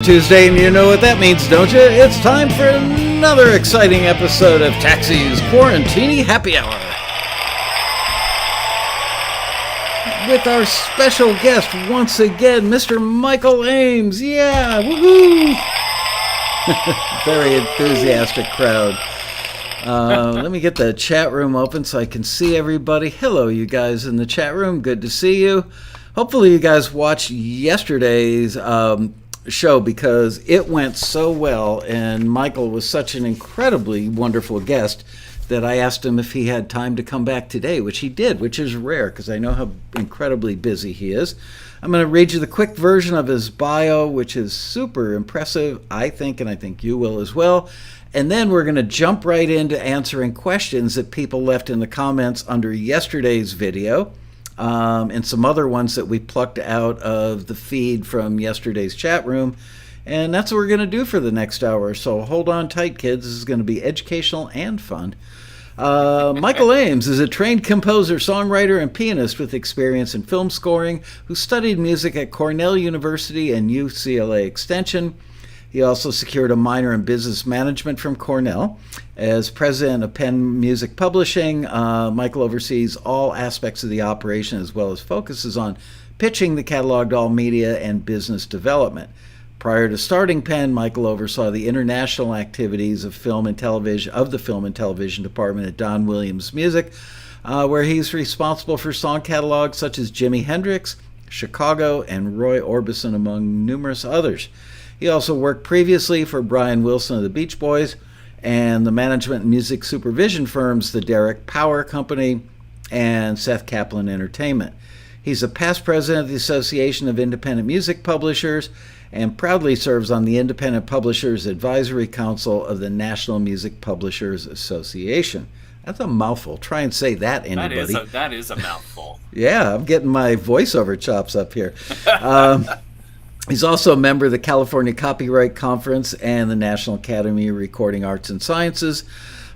Tuesday, and you know what that means, don't you? It's time for another exciting episode of Taxi's Quarantini Happy Hour. With our special guest once again, Mr. Michael Eames. Yeah, woohoo! Very enthusiastic crowd. Let me get the chat room open so I can see everybody. Hello, you guys in the chat room. Good to see you. Hopefully you guys watched yesterday's show because it went so well, and Michael was such an incredibly wonderful guest that I asked him if he had time to come back today, which he did, which is rare because I know how incredibly busy he is. I'm going to read you the quick version of his bio, which is super impressive, I think, and I think you will as well. And then we're going to jump right into answering questions that people left in the comments under yesterday's video, and some other ones that we plucked out of the feed from yesterday's chat room. And that's what we're going to do for the next hour. So hold on tight, kids. This is going to be educational and fun. Michael Eames is a trained composer, songwriter, and pianist with experience in film scoring who studied music at Cornell University and UCLA Extension. He also secured a minor in business management from Cornell. As president of Penn Music Publishing, Michael oversees all aspects of the operation as well as focuses on pitching the catalog to all media and business development. Prior to starting Penn, Michael oversaw the international activities of the film and television department at Don Williams Music, where he's responsible for song catalogs such as Jimi Hendrix, Chicago, and Roy Orbison, among numerous others. He also worked previously for Brian Wilson of the Beach Boys and the management and music supervision firms, the Derek Power Company and Seth Kaplan Entertainment. He's a past president of the Association of Independent Music Publishers and proudly serves on the Independent Publishers Advisory Council of the National Music Publishers Association. That's a mouthful. Try and say that, anybody. That is a mouthful. Yeah, I'm getting my voiceover chops up here. He's also a member of the California Copyright Conference and the National Academy of Recording Arts and Sciences.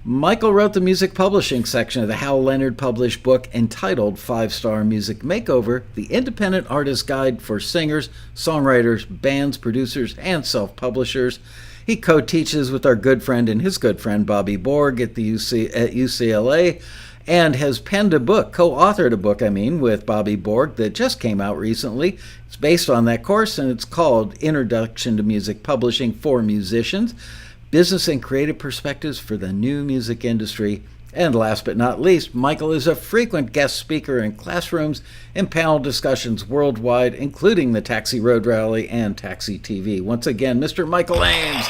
Michael wrote the music publishing section of the Hal Leonard published book entitled 5-Star Music Makeover, the Independent Artist Guide for Singers, Songwriters, Bands, Producers, and Self-Publishers. He co-teaches with our good friend and his good friend Bobby Borg at UCLA, and has penned a book, co-authored a book, with Bobby Borg that just came out recently. It's based on that course, and it's called Introduction to Music Publishing for Musicians, Business and Creative Perspectives for the New Music Industry. And last but not least, Michael is a frequent guest speaker in classrooms and panel discussions worldwide, including the Taxi Road Rally and Taxi TV. Once again, Mr. Michael Eames.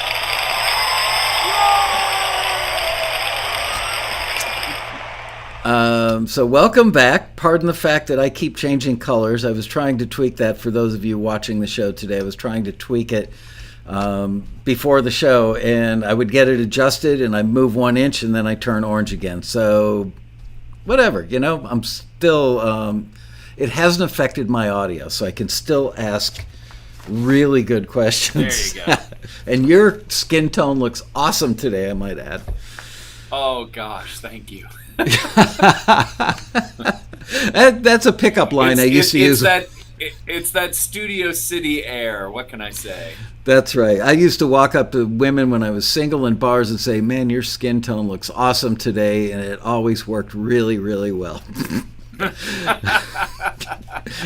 So welcome back. Pardon the fact that I keep changing colors. I was trying to tweak that for those of you watching the show today. I was trying to tweak it before the show, and I would get it adjusted, and I move 1 inch, and then I turn orange again. So whatever, I'm still, it hasn't affected my audio, so I can still ask really good questions. There you go. And your skin tone looks awesome today, I might add. Oh, gosh, thank you. That's a pickup line I used to use. It's that Studio City air. What can I say? That's right. I used to walk up to women when I was single in bars and say, "Man, your skin tone looks awesome today," and it always worked really, really well. I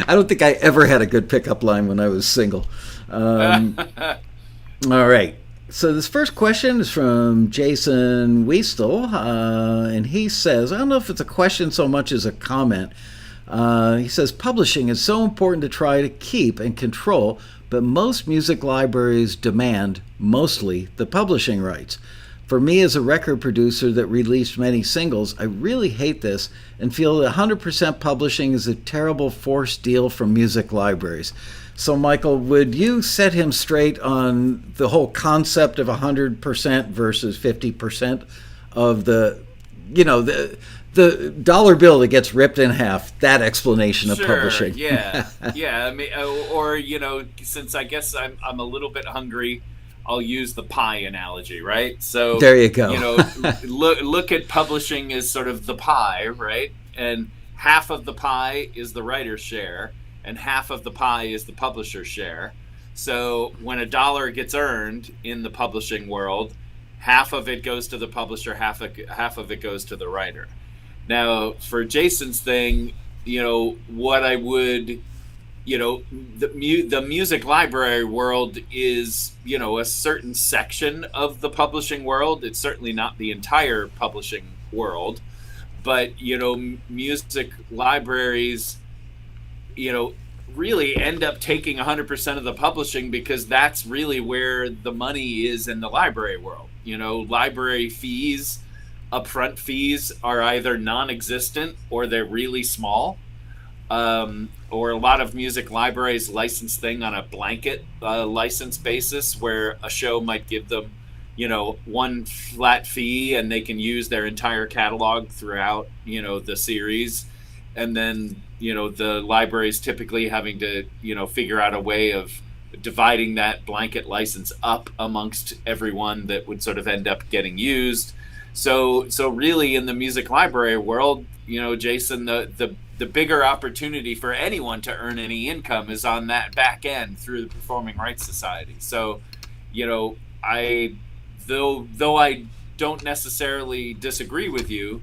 don't think I ever had a good pickup line when I was single. All right. So this first question is from Jason Weastel, and he says, I don't know if it's a question so much as a comment. He says, publishing is so important to try to keep and control, but most music libraries demand, mostly, the publishing rights. For me as a record producer that released many singles, I really hate this and feel that 100% publishing is a terrible forced deal from music libraries. So, Michael, would you set him straight on the whole concept of 100% versus 50% of the dollar bill that gets ripped in half, that explanation of publishing? Yeah. I mean, or, since I guess I'm a little bit hungry, I'll use the pie analogy, right? So there you go. Look at publishing as sort of the pie, right? And half of the pie is the writer's share, and half of the pie is the publisher's share. So when a dollar gets earned in the publishing world, half of it goes to the publisher, half of it goes to the writer. Now, for Jason's thing, what I would, the music library world is, a certain section of the publishing world. It's certainly not the entire publishing world, but, music libraries, really end up taking 100% of the publishing, because that's really where the money is in the library world. Library fees, upfront fees, are either non-existent or they're really small. Or a lot of music libraries license thing on a blanket license basis, where a show might give them, one flat fee, and they can use their entire catalog throughout, the series. And then, the libraries typically having to, figure out a way of dividing that blanket license up amongst everyone that would sort of end up getting used. So really, in the music library world, Jason, the bigger opportunity for anyone to earn any income is on that back end through the Performing Rights Society. So, though I don't necessarily disagree with you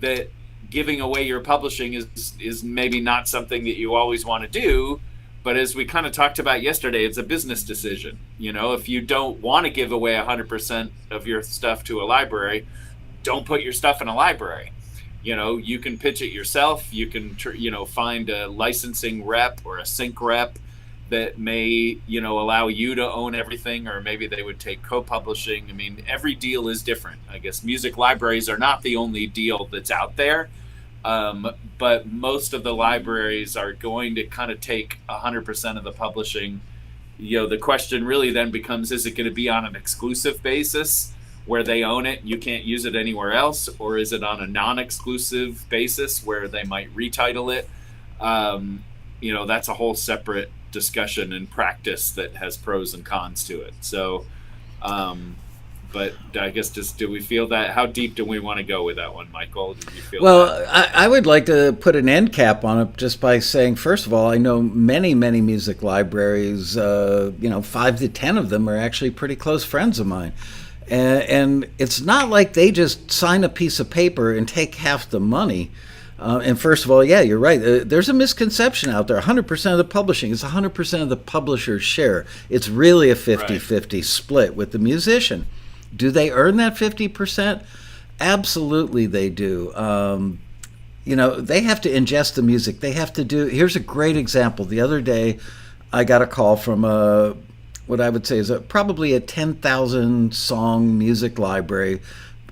that giving away your publishing is maybe not something that you always want to do, but as we kind of talked about yesterday, it's a business decision. If you don't want to give away 100% of your stuff to a library, don't put your stuff in a library. You can pitch it yourself. You can, find a licensing rep or a sync rep that may, allow you to own everything, or maybe they would take co-publishing. I mean, every deal is different. I guess music libraries are not the only deal that's out there. But most of the libraries are going to kind of take 100% of the publishing. The question really then becomes, is it going to be on an exclusive basis where they own it, you can't use it anywhere else, or is it on a non-exclusive basis where they might retitle it? That's a whole separate discussion and practice that has pros and cons to it. So, but I guess do we feel that? How deep do we want to go with that one, Michael? Do you feel that? I would like to put an end cap on it just by saying, first of all, I know many music libraries, 5 to 10 of them are actually pretty close friends of mine. And it's not like they just sign a piece of paper and take half the money. And first of all, yeah, you're right. There's a misconception out there. 100% of the publishing is 100% of the publisher's share. It's really a 50-50 split with the musician. Do they earn that 50%? Absolutely they do. They have to ingest the music. They have to do... Here's a great example. The other day, I got a call from what I would say is probably a 10,000 song music library.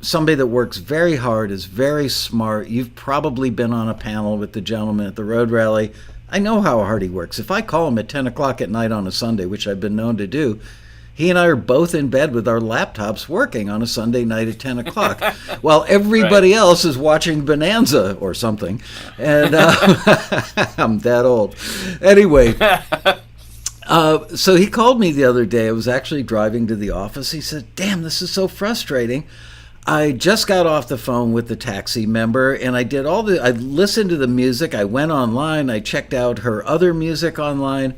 Somebody that works very hard, is very smart. You've probably been on a panel with the gentleman at the Road Rally. I know how hard he works. If I call him at 10 o'clock at night on a Sunday, which I've been known to do, he and I are both in bed with our laptops working on a Sunday night at 10 o'clock while everybody else is watching Bonanza or something. And I'm that old. Anyway... So he called me the other day. I was actually driving to the office. He said, "Damn, this is so frustrating. I just got off the phone with the taxi member, and I listened to the music. I went online. I checked out her other music online,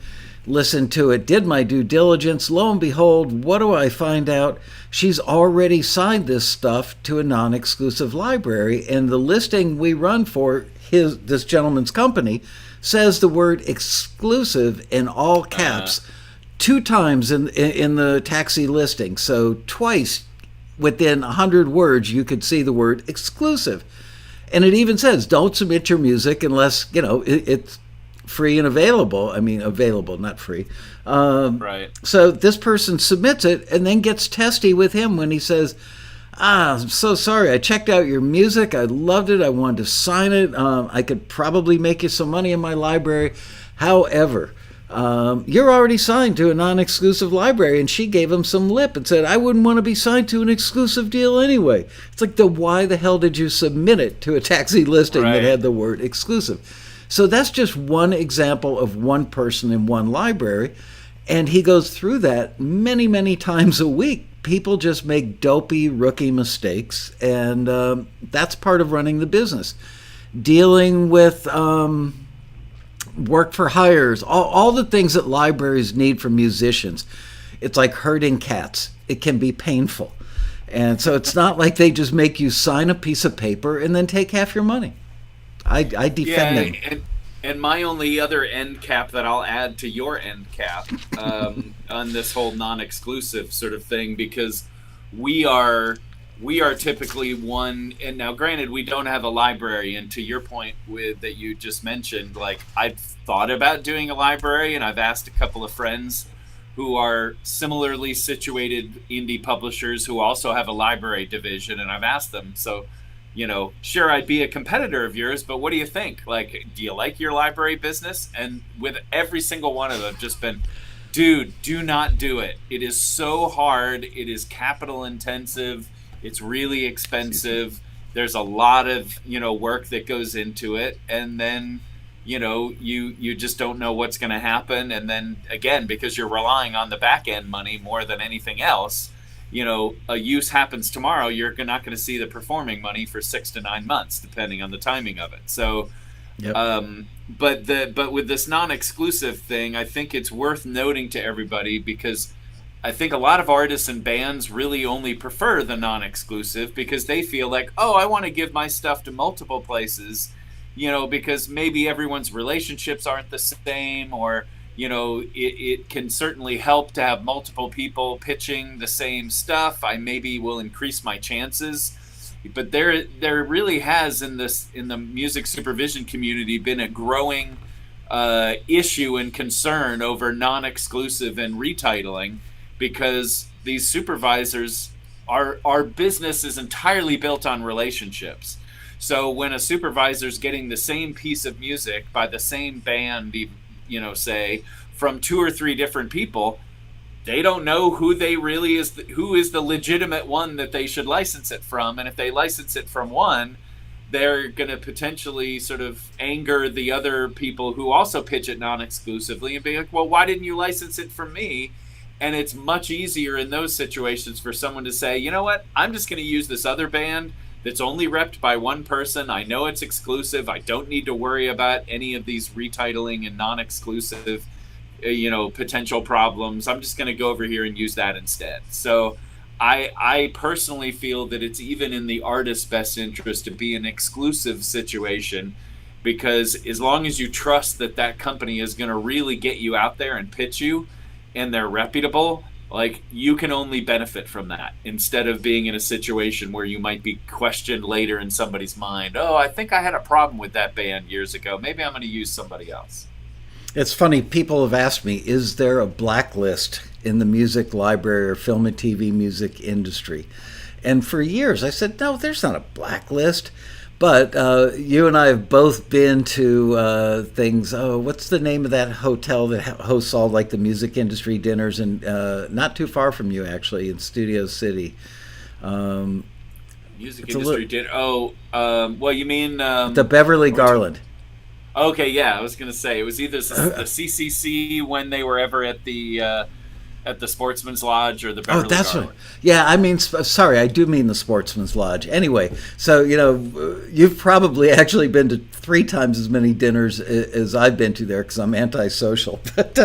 listened to it, did my due diligence. Lo and behold, what do I find out? She's already signed this stuff to a non-exclusive library, and the listing we run for this gentleman's company says the word exclusive in all caps 2 times in the taxi listing. So twice within 100 words, you could see the word exclusive. And it even says, don't submit your music unless, it's free and available. I mean, available, not free. Right. So this person submits it and then gets testy with him when he says, I'm so sorry. I checked out your music. I loved it. I wanted to sign it. I could probably make you some money in my library. However, you're already signed to a non-exclusive library. And she gave him some lip and said, I wouldn't want to be signed to an exclusive deal anyway. It's like, why the hell did you submit it to a taxi listing that had the word exclusive? So that's just one example of one person in one library. And he goes through that many, many times a week. People just make dopey rookie mistakes, and that's part of running the business. Dealing with work for hires, all the things that libraries need from musicians. It's like herding cats. It can be painful. And so it's not like they just make you sign a piece of paper and then take half your money. I defend them. And my only other end cap that I'll add to your end cap on this whole non-exclusive sort of thing, because we are typically one, and now granted we don't have a library, and to your point with that you just mentioned, like I've thought about doing a library, and I've asked a couple of friends who are similarly situated indie publishers who also have a library division, and I've asked them, so sure, I'd be a competitor of yours, but what do you think? Like, do you like your library business? And with every single one of them, just been, dude, do not do it. It is so hard. It is capital intensive. It's really expensive. There's a lot of, work that goes into it. And then, you just don't know what's going to happen. And then again, because you're relying on the back end money more than anything else, a use happens tomorrow, you're not going to see the performing money for 6 to 9 months, depending on the timing of it. So, yep. But with this non-exclusive thing, I think it's worth noting to everybody, because I think a lot of artists and bands really only prefer the non-exclusive because they feel like, oh, I want to give my stuff to multiple places, because maybe everyone's relationships aren't the same, or it can certainly help to have multiple people pitching the same stuff. I maybe will increase my chances. But there really has in the music supervision community been a growing issue and concern over non-exclusive and retitling, because these supervisors, our business is entirely built on relationships. So when a supervisor's getting the same piece of music by the same band, say from 2 or 3 different people, they don't know who is the legitimate one that they should license it from. And if they license it from one, they're going to potentially sort of anger the other people who also pitch it non-exclusively and be like, well, why didn't you license it from me? And it's much easier in those situations for someone to say, you know what, I'm just going to use this other band that's only repped by one person. I know it's exclusive. I don't need to worry about any of these retitling and non-exclusive, potential problems. I'm just going to go over here and use that instead. So I personally feel that it's even in the artist's best interest to be an exclusive situation, because as long as you trust that company is going to really get you out there and pitch you, and they're reputable, like, you can only benefit from that, instead of being in a situation where you might be questioned later in somebody's mind. Oh, I think I had a problem with that band years ago. Maybe I'm going to use somebody else. It's funny, people have asked me, is there a blacklist in the music library or film and TV music industry? And for years I said, no, there's not a blacklist. But you and I have both been to things. Oh, what's the name of that hotel that hosts all like the music industry dinners? And not too far from you, actually, in Studio City. Music industry dinner. Oh, well, you mean the Beverly Garland? Okay, yeah, I was gonna say it was either the CCC when they were ever at the Sportsman's Lodge, or the Beverly Garland. Right. Yeah, I mean, sorry, I do mean the Sportsman's Lodge. Anyway, so, you've probably actually been to 3 times as many dinners as I've been to there, because I'm antisocial. But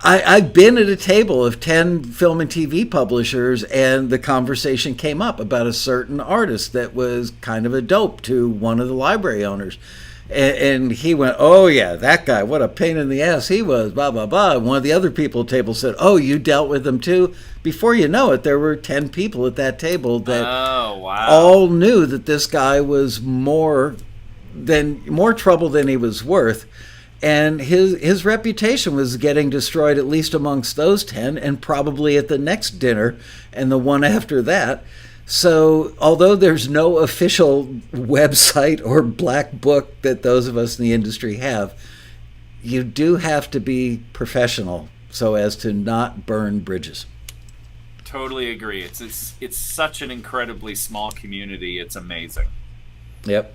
I've been at a table of 10 film and TV publishers, and the conversation came up about a certain artist that was kind of a dope to one of the library owners. And he went, oh, yeah, that guy, what a pain in the ass he was, blah, blah, blah. And one of the other people at the table said, oh, you dealt with him too? Before you know it, there were 10 people at that table that all knew that this guy was more trouble than he was worth. And his reputation was getting destroyed, at least amongst those 10, and probably at the next dinner and the one after that. So although there's no official website or black book that those of us in the industry have, you do have to be professional so as to not burn bridges. Totally agree. It's such an incredibly small community. It's amazing. Yep.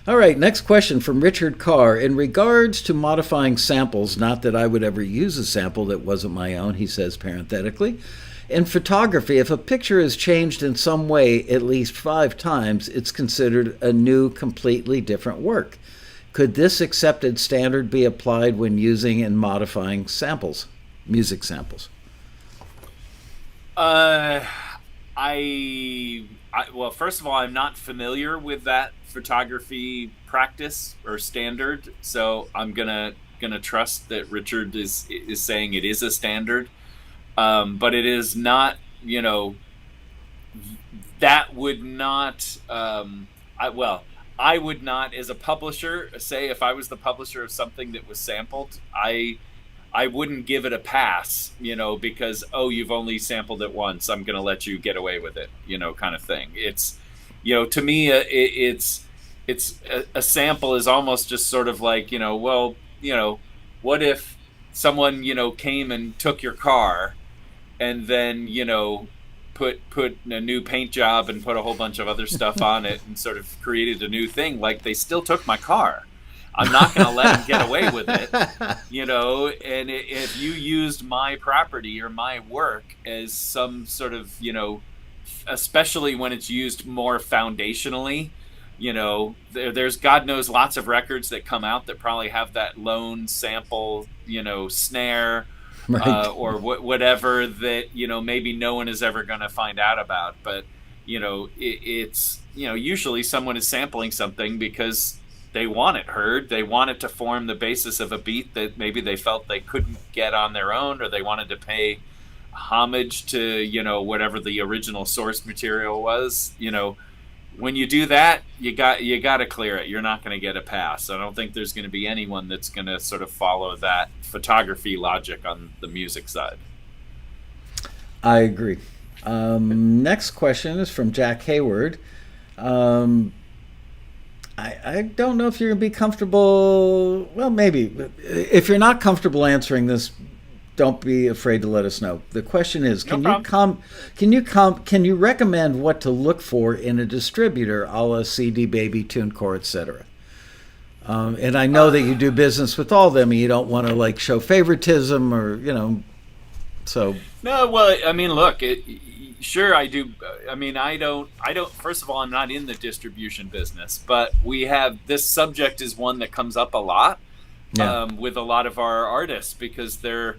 All right, next question from Richard Carr. In regards to modifying samples, not that I would ever use a sample that wasn't my own, he says parenthetically. In photography, if a picture is changed in some way at least 5 times, it's considered a new, completely different work. Could this accepted standard be applied when using and modifying samples, music samples? I, well, first of all, I'm not familiar with that photography practice or standard, so I'm gonna trust that Richard is saying it is a standard, but it is not. That would not. I would not, as a publisher, say if I was the publisher of something that was sampled, I wouldn't give it a pass, because, oh, you've only sampled it once, I'm going to let you get away with it, kind of thing. It's, to me, it's a sample is almost just sort of like, well, what if someone, came and took your car and then, put a new paint job and put a whole bunch of other stuff on it and sort of created a new thing. Like, they still took my car. I'm not going to let them get away with it, and if you used my property or my work as some sort of, especially when it's used more foundationally, there's God knows lots of records that come out that probably have that lone sample, snare, Right. or whatever that, maybe no one is ever going to find out about. But, it's, usually someone is sampling something because they want it heard. They want it to form the basis of a beat that maybe they felt they couldn't get on their own, or they wanted to pay homage to, whatever the original source material was. When you do that, you got to clear it. You're not going to get a pass. I don't think there's going to be anyone that's going to sort of follow that photography logic on the music side. I agree. Next question is from Jack Hayward. I don't know if you're going to be comfortable. Well, maybe. If you're not comfortable answering this, don't be afraid to let us know. The question is, can you recommend what to look for in a distributor, a la CD Baby, TuneCore, etc.? And I know that you do business with all of them, and you don't want to show favoritism or so. No, well, I mean, look, sure I do. I mean, I don't. First of all, I'm not in the distribution business, but this subject is one that comes up a lot, with a lot of our artists, because they're,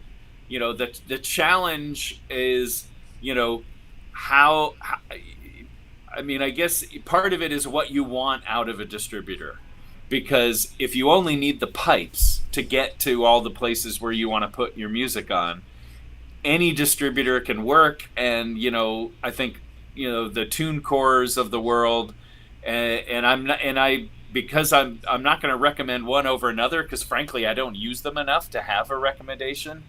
the challenge is, how. I mean, I guess part of it is what you want out of a distributor, because if you only need the pipes to get to all the places where you want to put your music on, any distributor can work. And I think the TuneCores of the world, because I'm not going to recommend one over another, because frankly I don't use them enough to have a recommendation.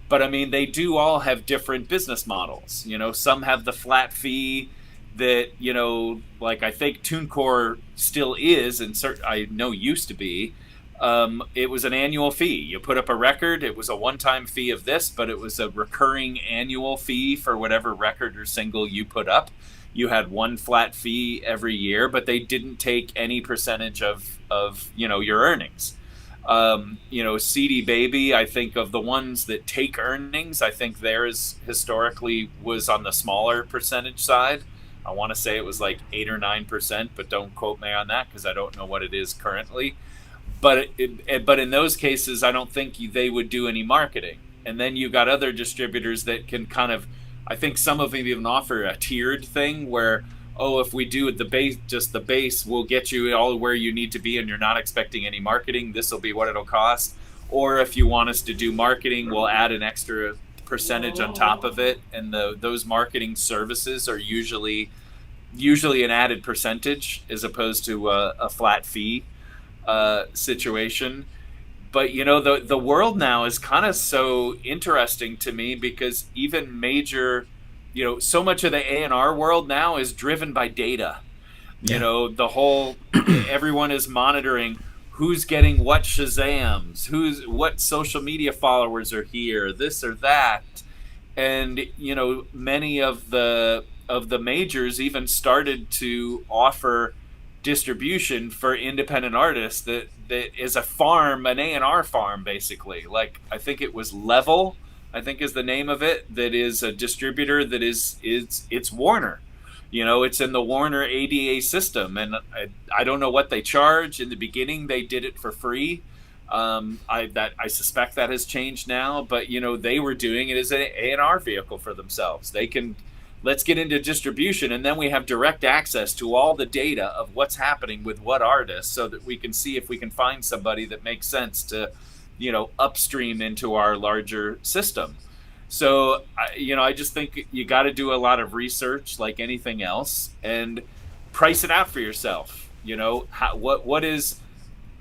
But I mean, they do all have different business models. Some have the flat fee that I think TuneCore still is, and I know used to be. It was an annual fee. You put up a record, it was a one-time fee of this, but it was a recurring annual fee for whatever record or single you put up. You had one flat fee every year, but they didn't take any percentage of your earnings. CD Baby, I think of the ones that take earnings, I think theirs historically was on the smaller percentage side. I want to say it was like 8 or 9%, but don't quote me on that because I don't know what it is currently. But but in those cases, I don't think they would do any marketing. And then you've got other distributors that can kind of, I think some of them even offer a tiered thing where, oh, if we do the base, just the base, we'll get you all where you need to be and you're not expecting any marketing. This will be what it'll cost. Or if you want us to do marketing, we'll add an extra percentage on top of it. And those marketing services are usually an added percentage as opposed to a flat fee situation. But the world now is kind of so interesting to me, because even major, so much of the A&R world now is driven by data. The whole everyone is monitoring who's getting what Shazams, what social media followers are here, this or that. And many of the majors even started to offer distribution for independent artists that is a farm, an A&R farm, basically. Like, I think it was Level, I think is the name of it, that is a distributor that it's Warner. It's in the Warner ADA system, and I don't know what they charge. In the beginning, they did it for free. I suspect that has changed now, but they were doing it as an A&R vehicle for themselves. They can Let's get into distribution, and then we have direct access to all the data of what's happening with what artists, so that we can see if we can find somebody that makes sense to upstream into our larger system. So I just think you got to do a lot of research, like anything else, and price it out for yourself. What is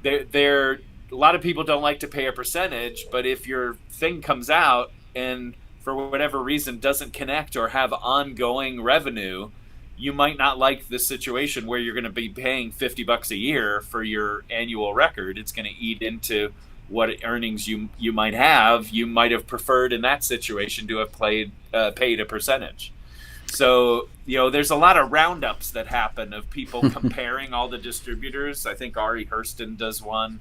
there. A lot of people don't like to pay a percentage, but if your thing comes out and for whatever reason doesn't connect or have ongoing revenue, you might not like the situation where you're going to be paying $50 a year for your annual record. It's going to eat into what earnings you might have. You might have preferred in that situation to have paid a percentage. So there's a lot of roundups that happen of people comparing all the distributors. I think Ari Hurston does one,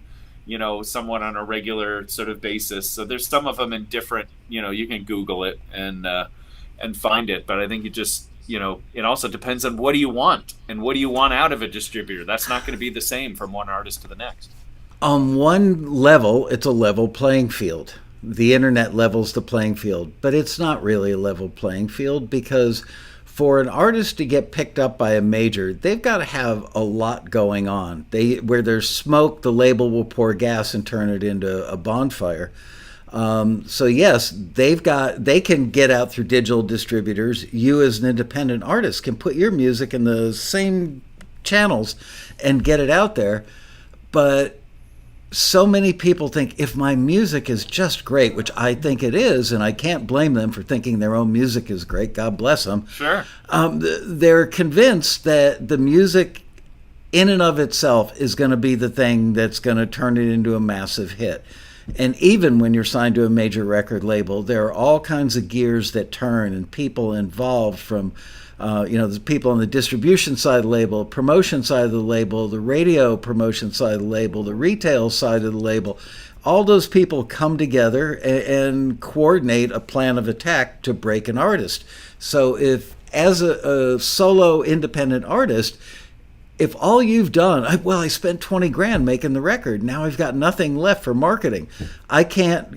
somewhat on a regular sort of basis. So there's some of them in different, you can Google it and find it. But I think it just, it also depends on what do you want and what do you want out of a distributor. That's not going to be the same from one artist to the next. On one level, it's a level playing field. The internet levels the playing field, but it's not really a level playing field, because for an artist to get picked up by a major, they've got to have a lot going on. Where there's smoke, the label will pour gas and turn it into a bonfire. So yes, they can get out through digital distributors. You as an independent artist can put your music in the same channels and get it out there. But so many people think if my music is just great, which I think it is, and I can't blame them for thinking their own music is great. God bless them. Sure. They're convinced that the music in and of itself is going to be the thing that's going to turn it into a massive hit. And even when you're signed to a major record label, there are all kinds of gears that turn and people involved from the people on the distribution side of the label, promotion side of the label, the radio promotion side of the label, the retail side of the label. All those people come together and coordinate a plan of attack to break an artist. So if, as a solo independent artist, if all you've done, I spent 20 grand making the record. Now I've got nothing left for marketing. I can't,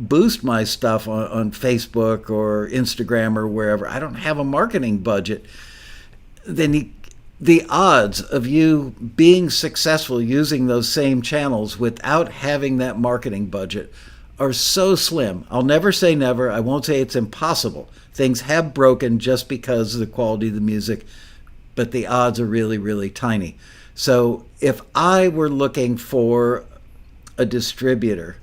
boost my stuff on Facebook or Instagram or wherever. I don't have a marketing budget. Then the odds of you being successful using those same channels without having that marketing budget are so slim. I'll never say never. I won't say it's impossible. Things have broken just because of the quality of the music, but the odds are really, really tiny. So if I were looking for a distributor,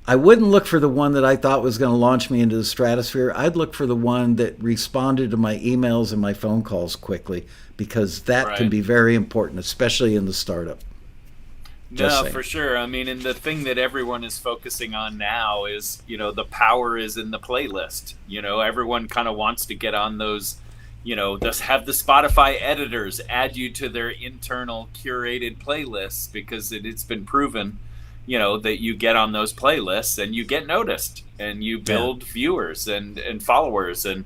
I wouldn't look for the one that I thought was going to launch me into the stratosphere. I'd look for the one that responded to my emails and my phone calls quickly, because that can be very important, especially in the startup. No, for sure. I mean, and the thing that everyone is focusing on now is, the power is in the playlist. Everyone kind of wants to get on those, just have the Spotify editors add you to their internal curated playlists, because it's been proven, that you get on those playlists and you get noticed and you build viewers and followers, and,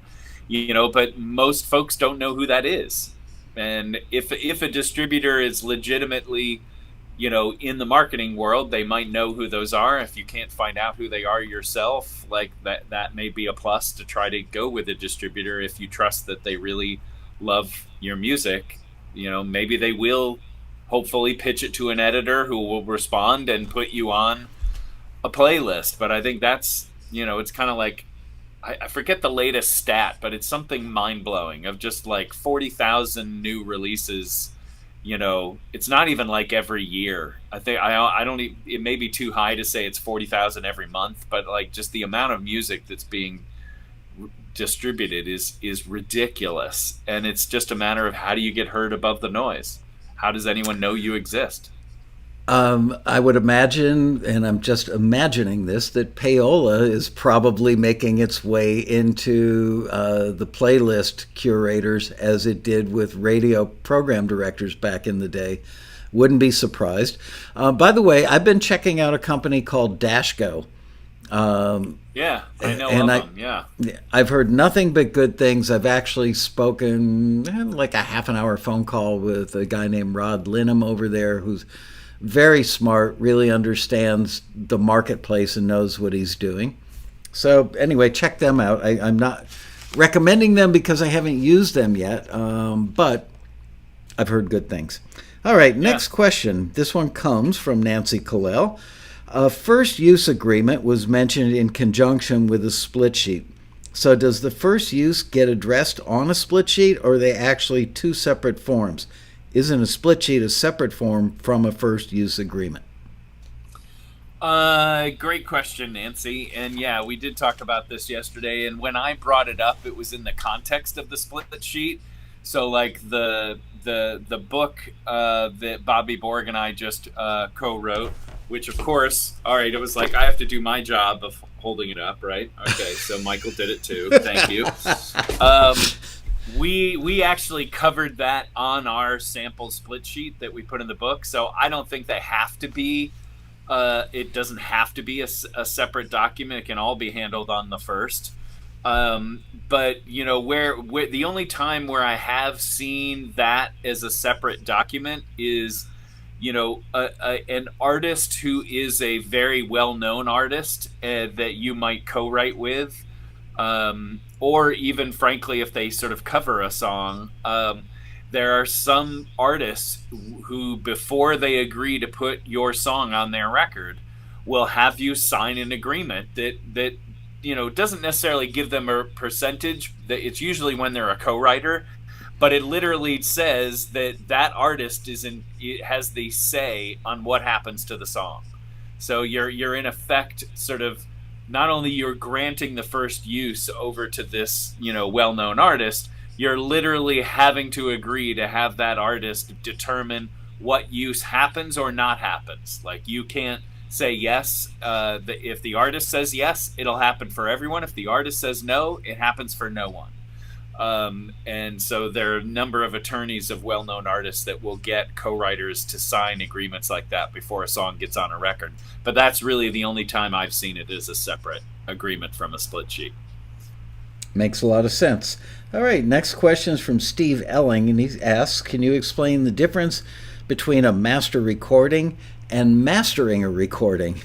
but most folks don't know who that is. And if a distributor is legitimately, in the marketing world, they might know who those are. If you can't find out who they are yourself, like that may be a plus to try to go with a distributor. If you trust that they really love your music, maybe they will hopefully pitch it to an editor who will respond and put you on a playlist. But I think that's, it's kind of like, I forget the latest stat, but it's something mind-blowing of just like 40,000 new releases. It's not even like every year. I think I don't. It may be too high to say it's 40,000 every month, but like just the amount of music that's being distributed is ridiculous, and it's just a matter of how do you get heard above the noise? How does anyone know you exist? I would imagine, and I'm just imagining this, that payola is probably making its way into the playlist curators as it did with radio program directors back in the day. Wouldn't be surprised. By the way, I've been checking out a company called Dashgo. Yeah, I know And of them. Yeah. I've heard nothing but good things. I've actually spoken like a half an hour phone call with a guy named Rod Linham over there, who's very smart, really understands the marketplace and knows what he's doing. So anyway, check them out. I'm not recommending them because I haven't used them yet, but I've heard good things. All right, next question. This one comes from Nancy Colell. A first use agreement was mentioned in conjunction with a split sheet. So does the first use get addressed on a split sheet, or are they actually two separate forms? Isn't a split sheet a separate form from a first use agreement? Great question, Nancy. And yeah, we did talk about this yesterday. And when I brought it up, it was in the context of the split sheet. So like the book that Bobby Borg and I just co-wrote, which of course, all right, it was like I have to do my job of holding it up, right? Okay, so Michael did it too. Thank you. We actually covered that on our sample split sheet that we put in the book. So I don't think they have to be. It doesn't have to be a separate document. It can all be handled on the first. But you know, where the only time where I have seen that as a separate document is, you know, an artist who is a very well-known artist that you might co-write with, or even frankly, if they sort of cover a song. There are some artists who, before they agree to put your song on their record, will have you sign an agreement that you know, doesn't necessarily give them a percentage. That it's usually when they're a co-writer, but it literally says that artist has the say on what happens to the song. So you're in effect sort of, not only you're granting the first use over to this, you know, well-known artist, you're literally having to agree to have that artist determine what use happens or not happens. Like, you can't say yes. If the artist says yes, it'll happen for everyone. If the artist says no, it happens for no one. And so there are a number of attorneys of well-known artists that will get co-writers to sign agreements like that before a song gets on a record. But that's really the only time I've seen it as a separate agreement from a split sheet. Makes a lot of sense. All right, next question is from Steve Elling, and he asks, can you explain the difference between a master recording and mastering a recording?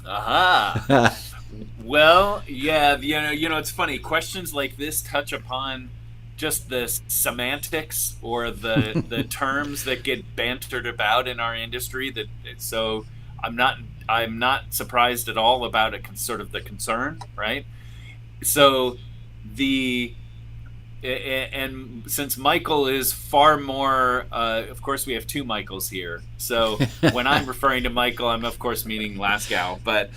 Aha. Well, yeah, you know, it's funny. Questions like this touch upon just the semantics or the terms that get bantered about in our industry. So I'm not surprised at all about sort of the concern, right? So and since Michael is far more, of course we have two Michaels here. So when I'm referring to Michael, I'm of course meaning Laskow. But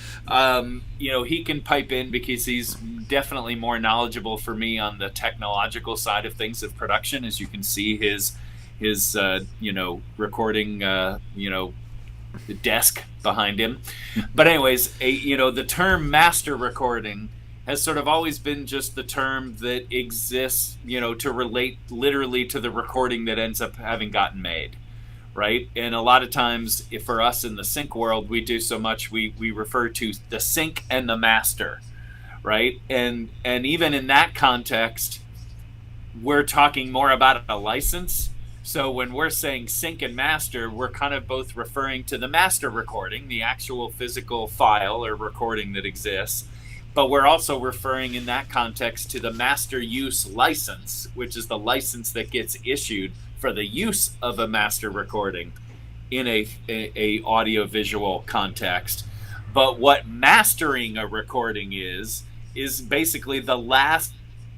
you know, he can pipe in because he's definitely more knowledgeable for me on the technological side of things of production. As you can see, his you know, recording you know, the desk behind him. But anyways, you know, the term master recording has sort of always been just the term that exists, you know, to relate literally to the recording that ends up having gotten made, right? And a lot of times, if for us in the sync world, we do so much, we refer to the sync and the master, right? And even in that context, we're talking more about a license. So when we're saying sync and master, we're kind of both referring to the master recording, the actual physical file or recording that exists. But we're also referring in that context to the master use license, which is the license that gets issued for the use of a master recording in a audio-visual context. But what mastering a recording is basically the last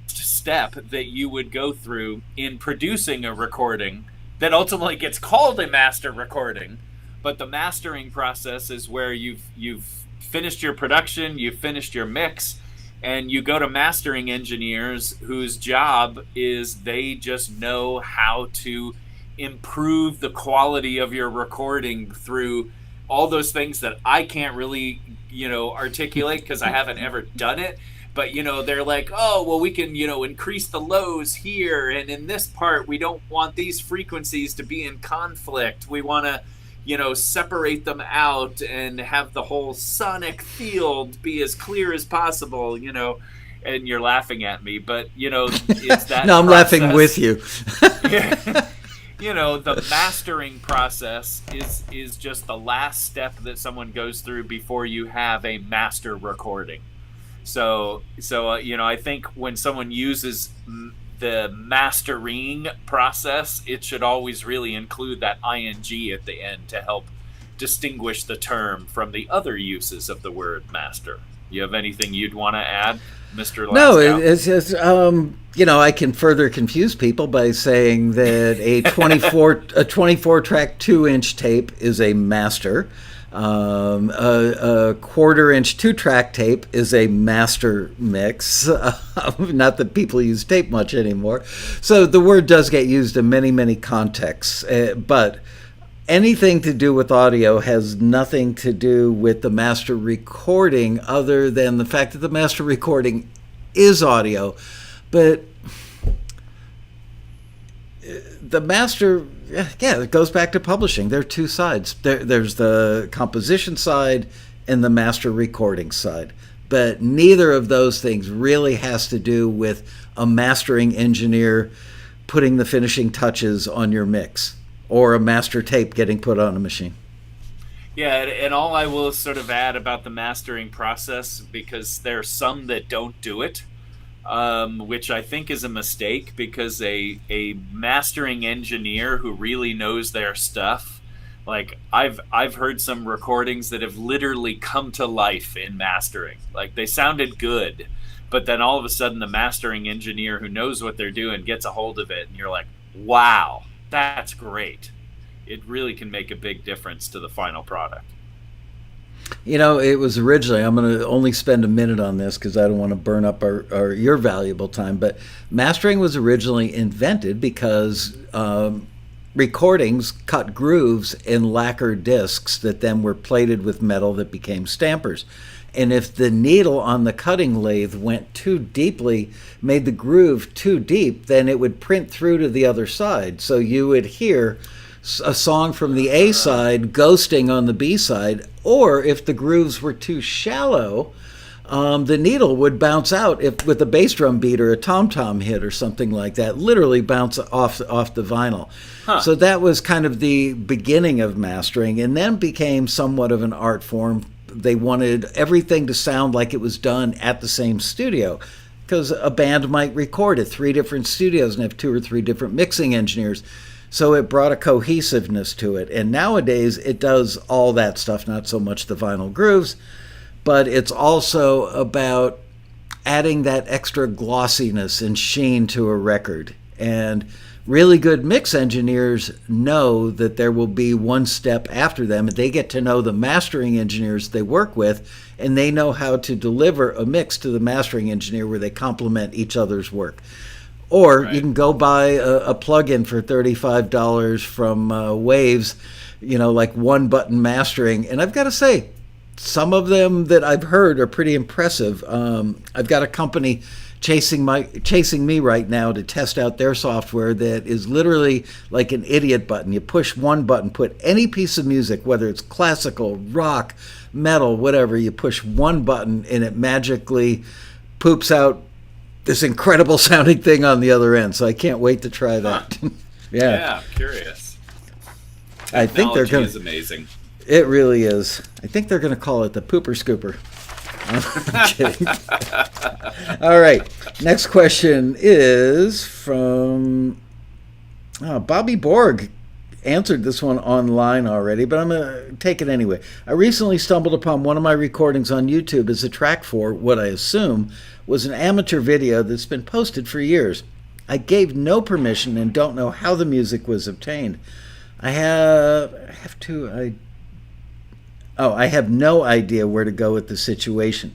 step that you would go through in producing a recording that ultimately gets called a master recording. But the mastering process is where you've finished your production, you've finished your mix, and you go to mastering engineers whose job is they just know how to improve the quality of your recording through all those things that I can't really, you know, articulate because I haven't ever done it. But, you know, they're like, oh, well, we can, you know, increase the lows here. And in this part, we don't want these frequencies to be in conflict. We want to, separate them out and have the whole sonic field be as clear as possible, and you're laughing at me, but it's that no, I'm process. laughing with you. The mastering process is just the last step that someone goes through before you have a master recording. So I think when someone uses the mastering process, it should always really include that ing at the end to help distinguish the term from the other uses of the word master. You have anything you'd want to add, Mr. Laskow? No, it's just, I can further confuse people by saying that a 24 track 2-inch tape is a master. A quarter-inch 2-track tape is a master mix. Not that people use tape much anymore. So the word does get used in many, many contexts. But anything to do with audio has nothing to do with the master recording other than the fact that the master recording is audio. But the master, it goes back to publishing. There are two sides. There's the composition side and the master recording side. But neither of those things really has to do with a mastering engineer putting the finishing touches on your mix or a master tape getting put on a machine. Yeah, and all I will sort of add about the mastering process, because there are some that don't do it, which I think is a mistake, because a mastering engineer who really knows their stuff, like I've heard some recordings that have literally come to life in mastering. Like they sounded good, but then all of a sudden the mastering engineer who knows what they're doing gets a hold of it, and you're like, wow, that's great. It really can make a big difference to the final product. It was originally, I'm going to only spend a minute on this because I don't want to burn up your valuable time, but mastering was originally invented because recordings cut grooves in lacquer discs that then were plated with metal that became stampers. And if the needle on the cutting lathe went too deeply, made the groove too deep, then it would print through to the other side. So you would hear a song from the A side ghosting on the B side, or if the grooves were too shallow, the needle would bounce out with a bass drum beat or a tom-tom hit or something like that, literally bounce off the vinyl. Huh. So that was kind of the beginning of mastering, and then became somewhat of an art form. They wanted everything to sound like it was done at the same studio, because a band might record at 3 different studios and have 2 or 3 different mixing engineers. So it brought a cohesiveness to it. And nowadays it does all that stuff, not so much the vinyl grooves, but it's also about adding that extra glossiness and sheen to a record. And really good mix engineers know that there will be one step after them, and they get to know the mastering engineers they work with, and they know how to deliver a mix to the mastering engineer where they complement each other's work. Or right. You can go buy a plug-in for $35 from Waves, like one button mastering. And I've got to say, some of them that I've heard are pretty impressive. I've got a company chasing me right now to test out their software that is literally like an idiot button. You push one button, put any piece of music, whether it's classical, rock, metal, whatever, you push one button and it magically poops out this incredible sounding thing on the other end. So I can't wait to try that. Huh. Yeah, curious. I think they're going to. Is amazing. It really is. I think they're going to call it the Pooper Scooper. I'm kidding. All right. Next question is from Bobby Borg. Answered this one online already, but I'm going to take it anyway. I recently stumbled upon one of my recordings on YouTube as a track for what I assume was an amateur video that's been posted for years. I gave no permission and don't know how the music was obtained. I have no idea where to go with the situation.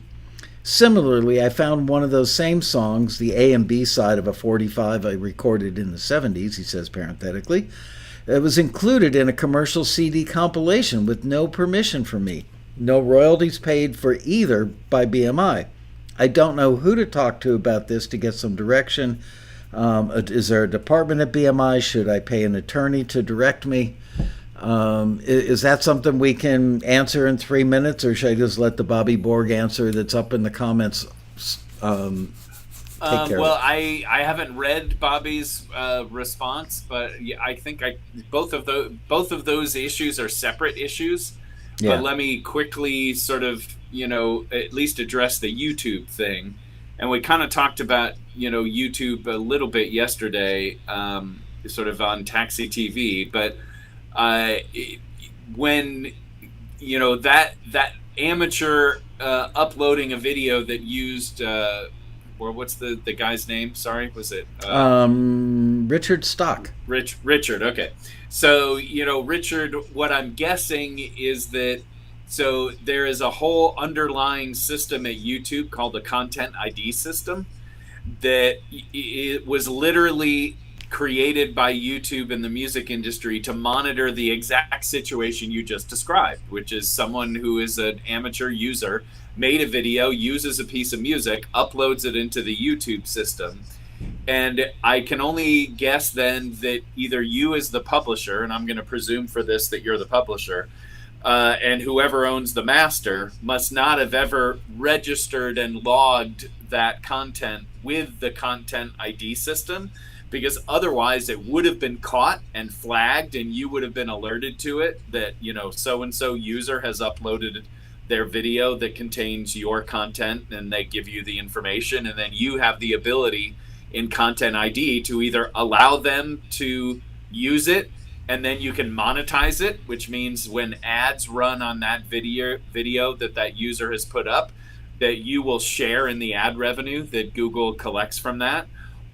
Similarly, I found one of those same songs, the A and B side of a 45 I recorded in the 70s, he says parenthetically. It was included in a commercial CD compilation with no permission from me. No royalties paid for either by BMI. I don't know who to talk to about this to get some direction. Is there a department at BMI? Should I pay an attorney to direct me? Is that something we can answer in 3 minutes, or should I just let the Bobby Borg answer that's up in the comments take care well, of it? I haven't read Bobby's response, but yeah, I think both of those issues are separate issues. But Yeah. let me quickly sort of at least address the YouTube thing, and we kind of talked about YouTube a little bit yesterday, sort of on Taxi TV, but it, when that amateur uploading a video that used or what's the guy's name? Sorry, was it Richard Stock. Richard? Okay, so Richard. What I'm guessing is that there is a whole underlying system at YouTube called the Content ID system that it was literally created by YouTube and the music industry to monitor the exact situation you just described, which is someone who is an amateur user, made a video, uses a piece of music, uploads it into the YouTube system. And I can only guess then that either you as the publisher, and I'm going to presume for this that you're the publisher, and whoever owns the master must not have ever registered and logged that content with the Content ID system, because otherwise it would have been caught and flagged and you would have been alerted to it that so-and-so user has uploaded their video that contains your content, and they give you the information, and then you have the ability in Content ID to either allow them to use it, and then you can monetize it, which means when ads run on that video that user has put up, that you will share in the ad revenue that Google collects from that.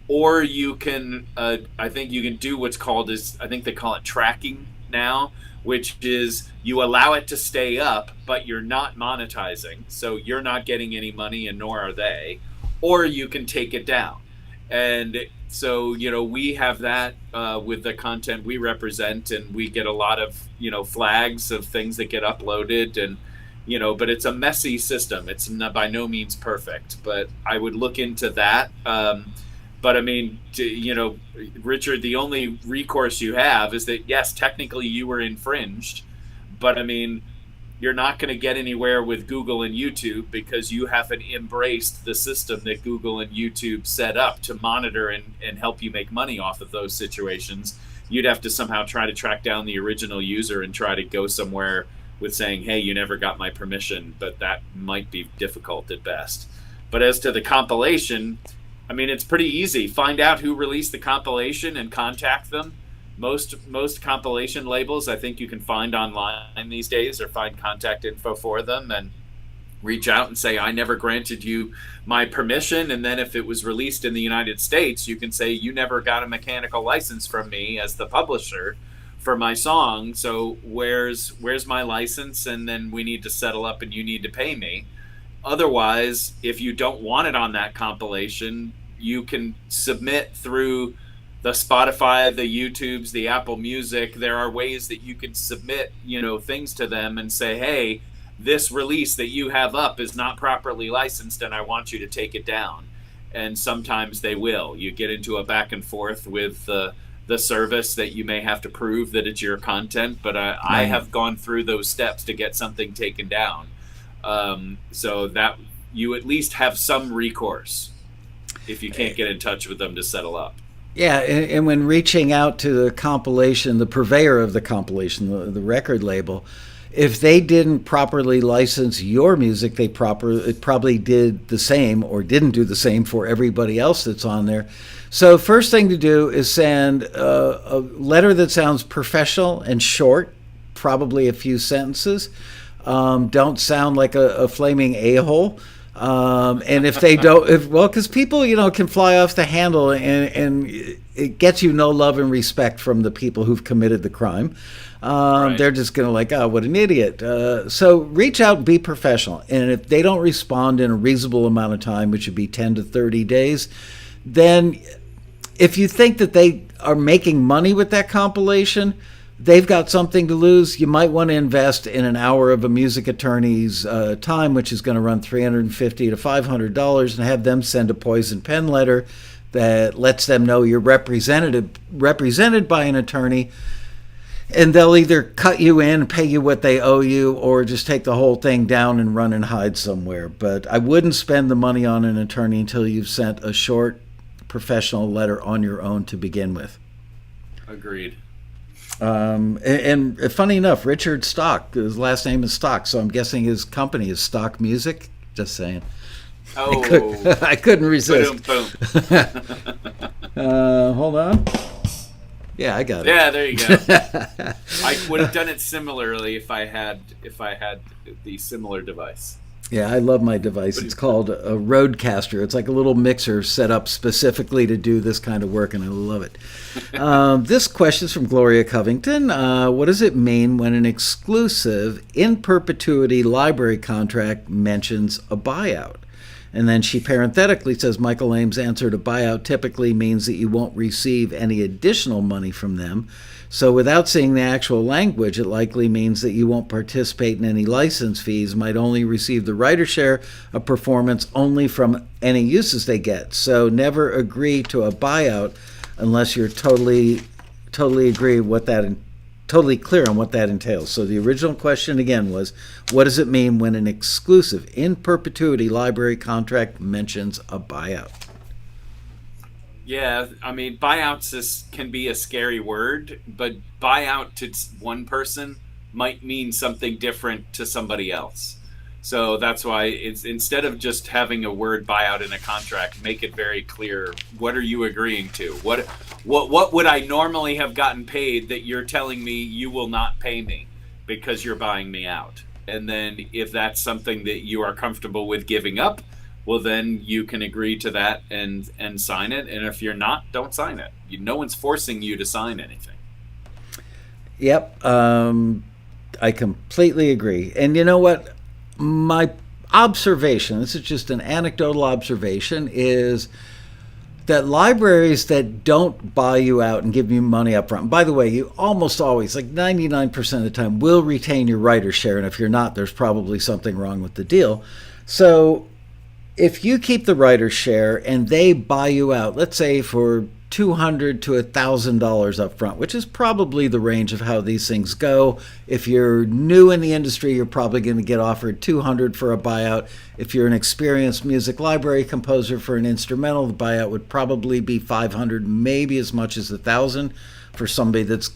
Or you can, I think you can do what's called I think they call it tracking now, which is you allow it to stay up, but you're not monetizing. So you're not getting any money, and nor are they. Or you can take it down. And so, we have that with the content we represent, and we get a lot of, flags of things that get uploaded, and, but it's a messy system. It's by no means perfect, but I would look into that. But I mean, Richard, the only recourse you have is that, yes, technically you were infringed, but I mean, you're not going to get anywhere with Google and YouTube because you haven't embraced the system that Google and YouTube set up to monitor and help you make money off of those situations. You'd have to somehow try to track down the original user and try to go somewhere with saying, hey, you never got my permission, but that might be difficult at best. But as to the compilation, I mean, it's pretty easy. Find out who released the compilation and contact them. Most compilation labels, I think you can find online these days, or find contact info for them and reach out and say, I never granted you my permission. And then if it was released in the United States, you can say, you never got a mechanical license from me as the publisher for my song. So where's my license? And then we need to settle up and you need to pay me. Otherwise, if you don't want it on that compilation, you can submit through the Spotify, the YouTubes, the Apple Music. There are ways that you can submit, things to them and say, hey, this release that you have up is not properly licensed and I want you to take it down. And sometimes they will. You get into a back and forth with the service that you may have to prove that it's your content. But I have gone through those steps to get something taken down. So that you at least have some recourse if you can't get in touch with them to settle up. Yeah, and when reaching out to the compilation, the purveyor of the compilation, the record label, if they didn't properly license your music, it probably did the same or didn't do the same for everybody else that's on there. So first thing to do is send a letter that sounds professional and short, probably a few sentences. Don't sound like a flaming a-hole. And if they don't, because people, can fly off the handle, and it gets you no love and respect from the people who've committed the crime. Right. They're just going to like, oh, what an idiot. So reach out and be professional. And if they don't respond in a reasonable amount of time, which would be 10 to 30 days, then if you think that they are making money with that compilation, they've got something to lose. You might want to invest in an hour of a music attorney's time, which is going to run $350 to $500, and have them send a poison pen letter that lets them know you're represented by an attorney. And they'll either cut you in, pay you what they owe you, or just take the whole thing down and run and hide somewhere. But I wouldn't spend the money on an attorney until you've sent a short professional letter on your own to begin with. Agreed. And funny enough, Richard Stock, his last name is Stock, so I'm guessing his company is Stock Music. Just saying. Oh. I couldn't resist. Boom. Hold on. Yeah, I got it. Yeah, there you go. I would have done it similarly if I had the similar device. Yeah, I love my device. It's called a Rodecaster. It's like a little mixer set up specifically to do this kind of work, and I love it. This question is from Gloria Covington. What does it mean when an exclusive in perpetuity library contract mentions a buyout? And then she parenthetically says, Michael Eames answered, a buyout typically means that you won't receive any additional money from them. So without seeing the actual language, it likely means that you won't participate in any license fees, might only receive the writer's share of performance only from any uses they get. So never agree to a buyout unless you're totally clear on what that entails. So the original question again was, what does it mean when an exclusive in perpetuity library contract mentions a buyout? Yeah, I mean, buyouts can be a scary word, but buyout to one person might mean something different to somebody else. So that's why it's, instead of just having a word buyout in a contract, make it very clear, what are you agreeing to? What would I normally have gotten paid that you're telling me you will not pay me because you're buying me out? And then if that's something that you are comfortable with giving up, well, then you can agree to that and sign it. And if you're not, don't sign it. No one's forcing you to sign anything. Yep. I completely agree. And you know what? My observation, this is just an anecdotal observation, is that libraries that don't buy you out and give you money up front, by the way, you almost always, like 99% of the time, will retain your writer's share. And if you're not, there's probably something wrong with the deal. So if you keep the writer's share and they buy you out, let's say for $200 to $1,000 up front, which is probably the range of how these things go. If you're new in the industry, you're probably going to get offered $200 for a buyout. If you're an experienced music library composer for an instrumental, the buyout would probably be $500, maybe as much as $1,000 for somebody that's,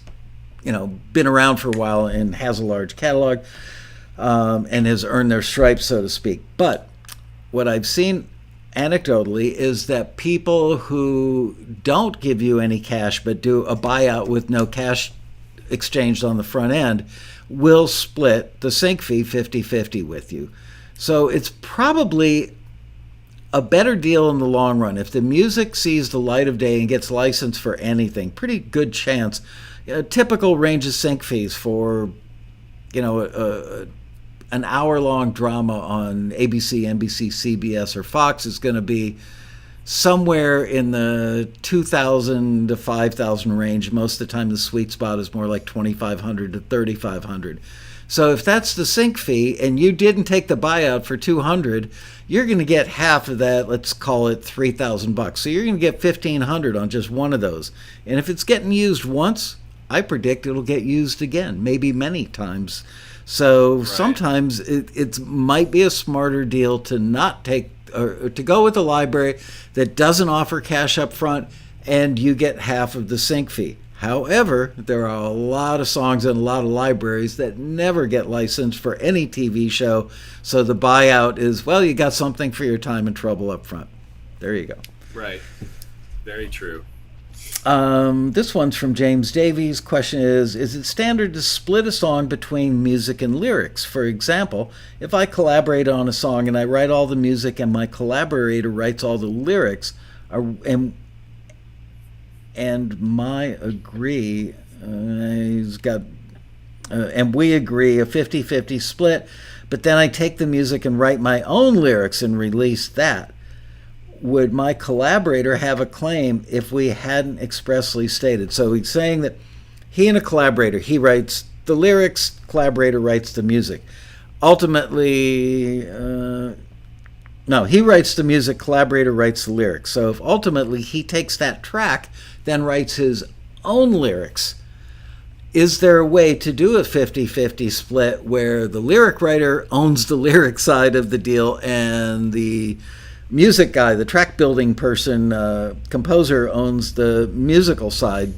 been around for a while and has a large catalog and has earned their stripes, so to speak. But what I've seen anecdotally is that people who don't give you any cash but do a buyout with no cash exchanged on the front end will split the sync fee 50-50 with you. So it's probably a better deal in the long run. If the music sees the light of day and gets licensed for anything, pretty good chance. A typical range of sync fees for an hour-long drama on ABC, NBC, CBS, or Fox is going to be somewhere in the $2,000 to $5,000 range. Most of the time, the sweet spot is more like $2,500 to $3,500. So if that's the sync fee and you didn't take the buyout for $200, you're going to get half of that. Let's call it $3,000. So you're going to get $1,500 on just one of those. And if it's getting used once, I predict it'll get used again, maybe many times. So sometimes it might be a smarter deal to not take, or to go with a library that doesn't offer cash up front and you get half of the sync fee. However, there are a lot of songs and a lot of libraries that never get licensed for any TV show. So the buyout is, well, you got something for your time and trouble up front. There you go. Right. Very true. This one's from James Davies. Question is it standard to split a song between music and lyrics? For example, if I collaborate on a song and I write all the music and my collaborator writes all the lyrics, and my agree, and we agree a 50-50 split, but then I take the music and write my own lyrics and release that. Would my collaborator have a claim if we hadn't expressly stated? So he's saying that he and a collaborator, he writes the lyrics, collaborator writes the music. Ultimately, no, he writes the music, collaborator writes the lyrics. So if ultimately he takes that track, then writes his own lyrics, is there a way to do a 50-50 split where the lyric writer owns the lyric side of the deal and the music guy, the track building person, composer, owns the musical side?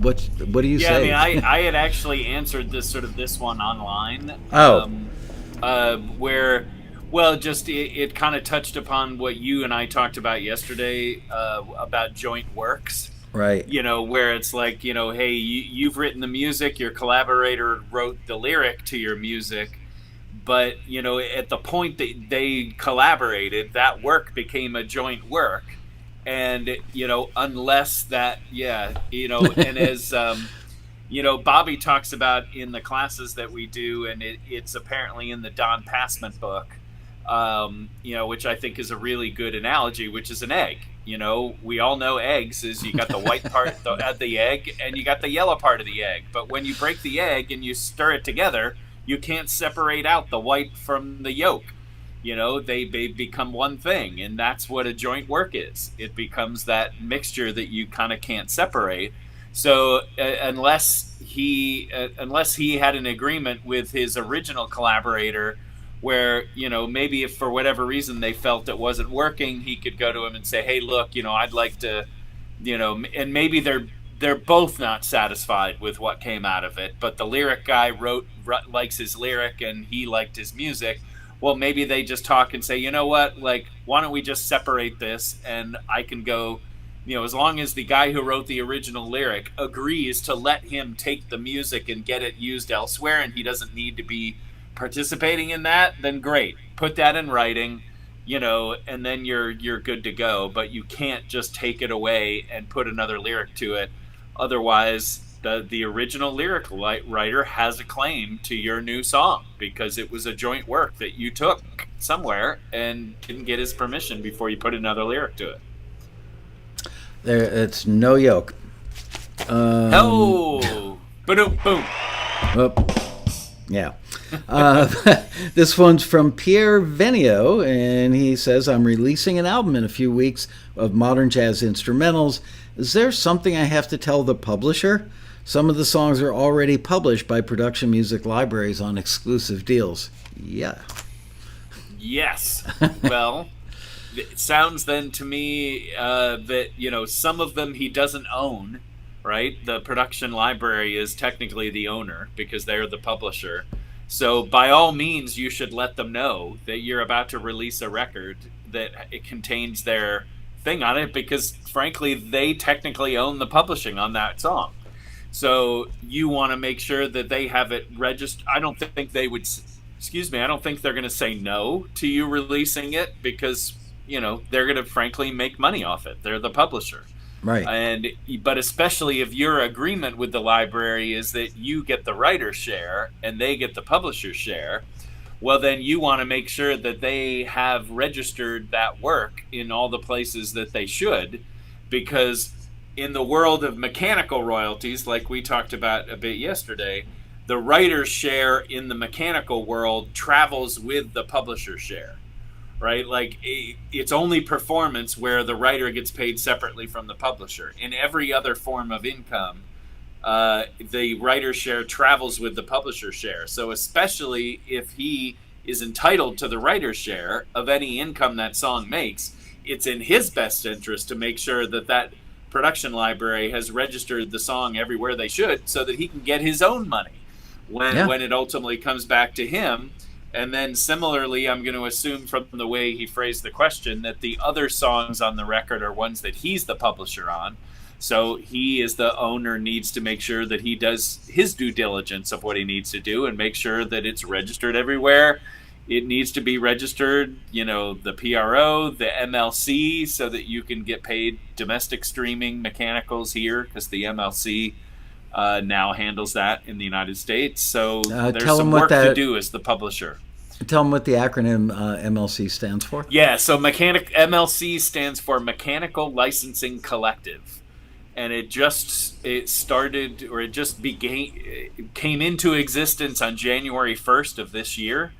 What do you say? Yeah, I mean, I had actually answered this one online. Oh. Where, well, just it kind of touched upon what you and I talked about yesterday, about joint works. Right. You know, where it's like, you know, hey, you've written the music, your collaborator wrote the lyric to your music, but, you know, at the point that they collaborated, that work became a joint work. And, you know, unless that, yeah, you know, and as, you know, Bobby talks about in the classes that we do, and it's apparently in the Don Passman book, you know, which I think is a really good analogy, which is an egg. You know, we all know eggs is you got the white part of the egg and you got the yellow part of the egg. But when you break the egg and you stir it together, you can't separate out the white from the yolk. You know, they become one thing, and that's what a joint work is. It becomes that mixture that you kind of can't separate. So unless he had an agreement with his original collaborator, where, you know, maybe if for whatever reason they felt it wasn't working, he could go to him and say, hey, look, you know, I'd like to, you know, and maybe they're both not satisfied with what came out of it, but the lyric guy likes his lyric and he liked his music. Well, maybe they just talk and say, you know what, like, why don't we just separate this, and I can go, you know, as long as the guy who wrote the original lyric agrees to let him take the music and get it used elsewhere, and he doesn't need to be participating in that, then great. Put that in writing, you know, and then you're good to go. But you can't just take it away and put another lyric to it. Otherwise, the original lyric writer has a claim to your new song because it was a joint work that you took somewhere and didn't get his permission before you put another lyric to it. It's no yoke. Oh, boom, boom. Oh, yeah. This one's from Pierre Venio, and he says, I'm releasing an album in a few weeks of modern jazz instrumentals. Is there something I have to tell the publisher? Some of the songs are already published by production music libraries on exclusive deals. Yeah. Yes. Well, it sounds then to me that, you know, some of them he doesn't own, right? The production library is technically the owner because they're the publisher. So by all means, you should let them know that you're about to release a record that it contains their thing on it because, frankly, they technically own the publishing on that song. So you want to make sure that they have it registered. I don't think they would, I don't think they're going to say no to you releasing it because, you know, they're going to, frankly, make money off it. They're the publisher. Right. But especially if your agreement with the library is that you get the writer's share and they get the publisher's share, well, then you want to make sure that they have registered that work in all the places that they should, because in the world of mechanical royalties, like we talked about a bit yesterday, the writer's share in the mechanical world travels with the publisher's share. Right? Like, it's only performance where the writer gets paid separately from the publisher. In every other form of income, the writer's share travels with the publisher's share. So especially if he is entitled to the writer's share of any income that song makes, it's in his best interest to make sure that that production library has registered the song everywhere they should so that he can get his own money when it ultimately comes back to him. And then similarly, I'm going to assume from the way he phrased the question that the other songs on the record are ones that he's the publisher on. So he, as the owner, needs to make sure that he does his due diligence of what he needs to do and make sure that it's registered everywhere. It needs to be registered, you know, the PRO, the MLC, so that you can get paid domestic streaming mechanicals here because the MLC now handles that in the United States. So there's some work to do as the publisher. Tell them what the acronym MLC stands for. Yeah, so MLC stands for Mechanical Licensing Collective. And it just came into existence on January 1st of this year.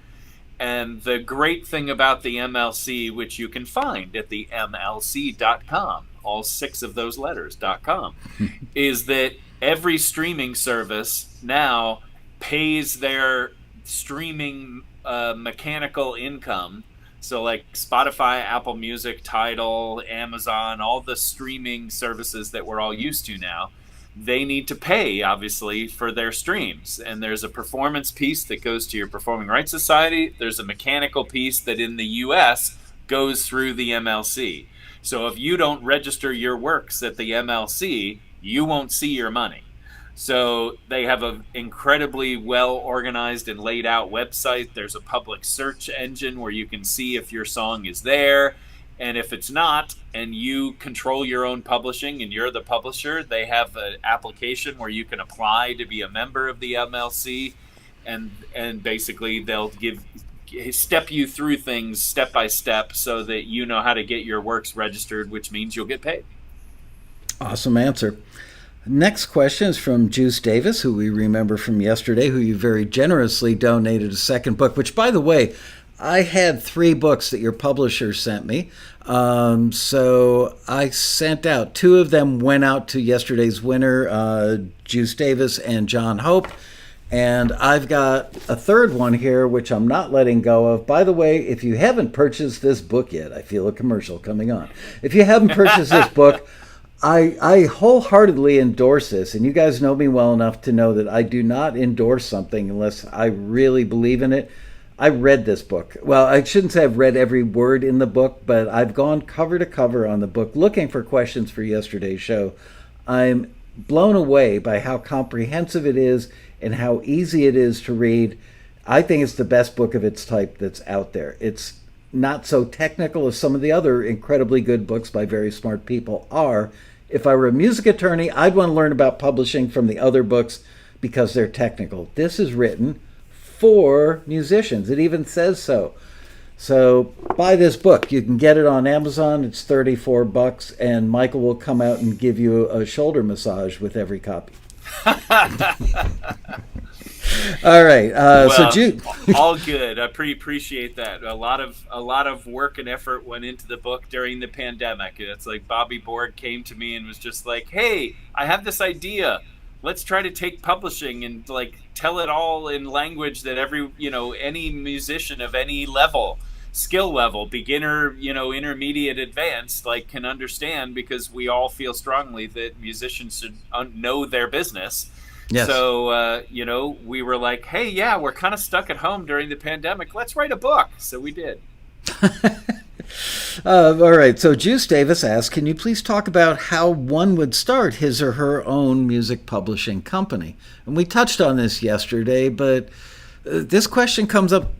And the great thing about the MLC, which you can find at the MLC.com, all 6 of those letters.com, is that every streaming service now pays their streaming mechanical income. So like Spotify, Apple Music, Tidal, Amazon, all the streaming services that we're all used to now, they need to pay, obviously, for their streams. And there's a performance piece that goes to your Performing Rights Society. There's a mechanical piece that in the US goes through the MLC. So if you don't register your works at the MLC, you won't see your money. So they have an incredibly well organized and laid out website. There's a public search engine where you can see if your song is there. And if it's not, and you control your own publishing and you're the publisher, they have an application where you can apply to be a member of the MLC. And basically they'll step you through things step by step so that you know how to get your works registered, which means you'll get paid. Awesome answer. Next question is from Juice Davis, who we remember from yesterday, who you very generously donated a second book, which, by the way, I had 3 books that your publisher sent me. So I sent out 2 of them, went out to yesterday's winner, Juice Davis and John Hope. And I've got a third one here, which I'm not letting go of. By the way, if you haven't purchased this book yet, I feel a commercial coming on. If you haven't purchased this book, I wholeheartedly endorse this, and you guys know me well enough to know that I do not endorse something unless I really believe in it. I read this book. Well, I shouldn't say I've read every word in the book, but I've gone cover to cover on the book looking for questions for yesterday's show. I'm blown away by how comprehensive it is and how easy it is to read. I think it's the best book of its type that's out there. It's not so technical as some of the other incredibly good books by very smart people are. If I were a music attorney, I'd want to learn about publishing from the other books because they're technical. This is written for musicians. It even says so. So buy this book. You can get it on Amazon. It's $34, and Michael will come out and give you a shoulder massage with every copy. All right. All good. I appreciate that. A lot of work and effort went into the book during the pandemic. It's like Bobby Borg came to me and was just like, "Hey, I have this idea. Let's try to take publishing and like tell it all in language that any musician of any level, skill level, beginner, intermediate, advanced, like can understand, because we all feel strongly that musicians should know their business." Yes. So, we were like, hey, yeah, we're kind of stuck at home during the pandemic. Let's write a book. So we did. All right. So Juice Davis asks, can you please talk about how one would start his or her own music publishing company? And we touched on this yesterday, but this question comes up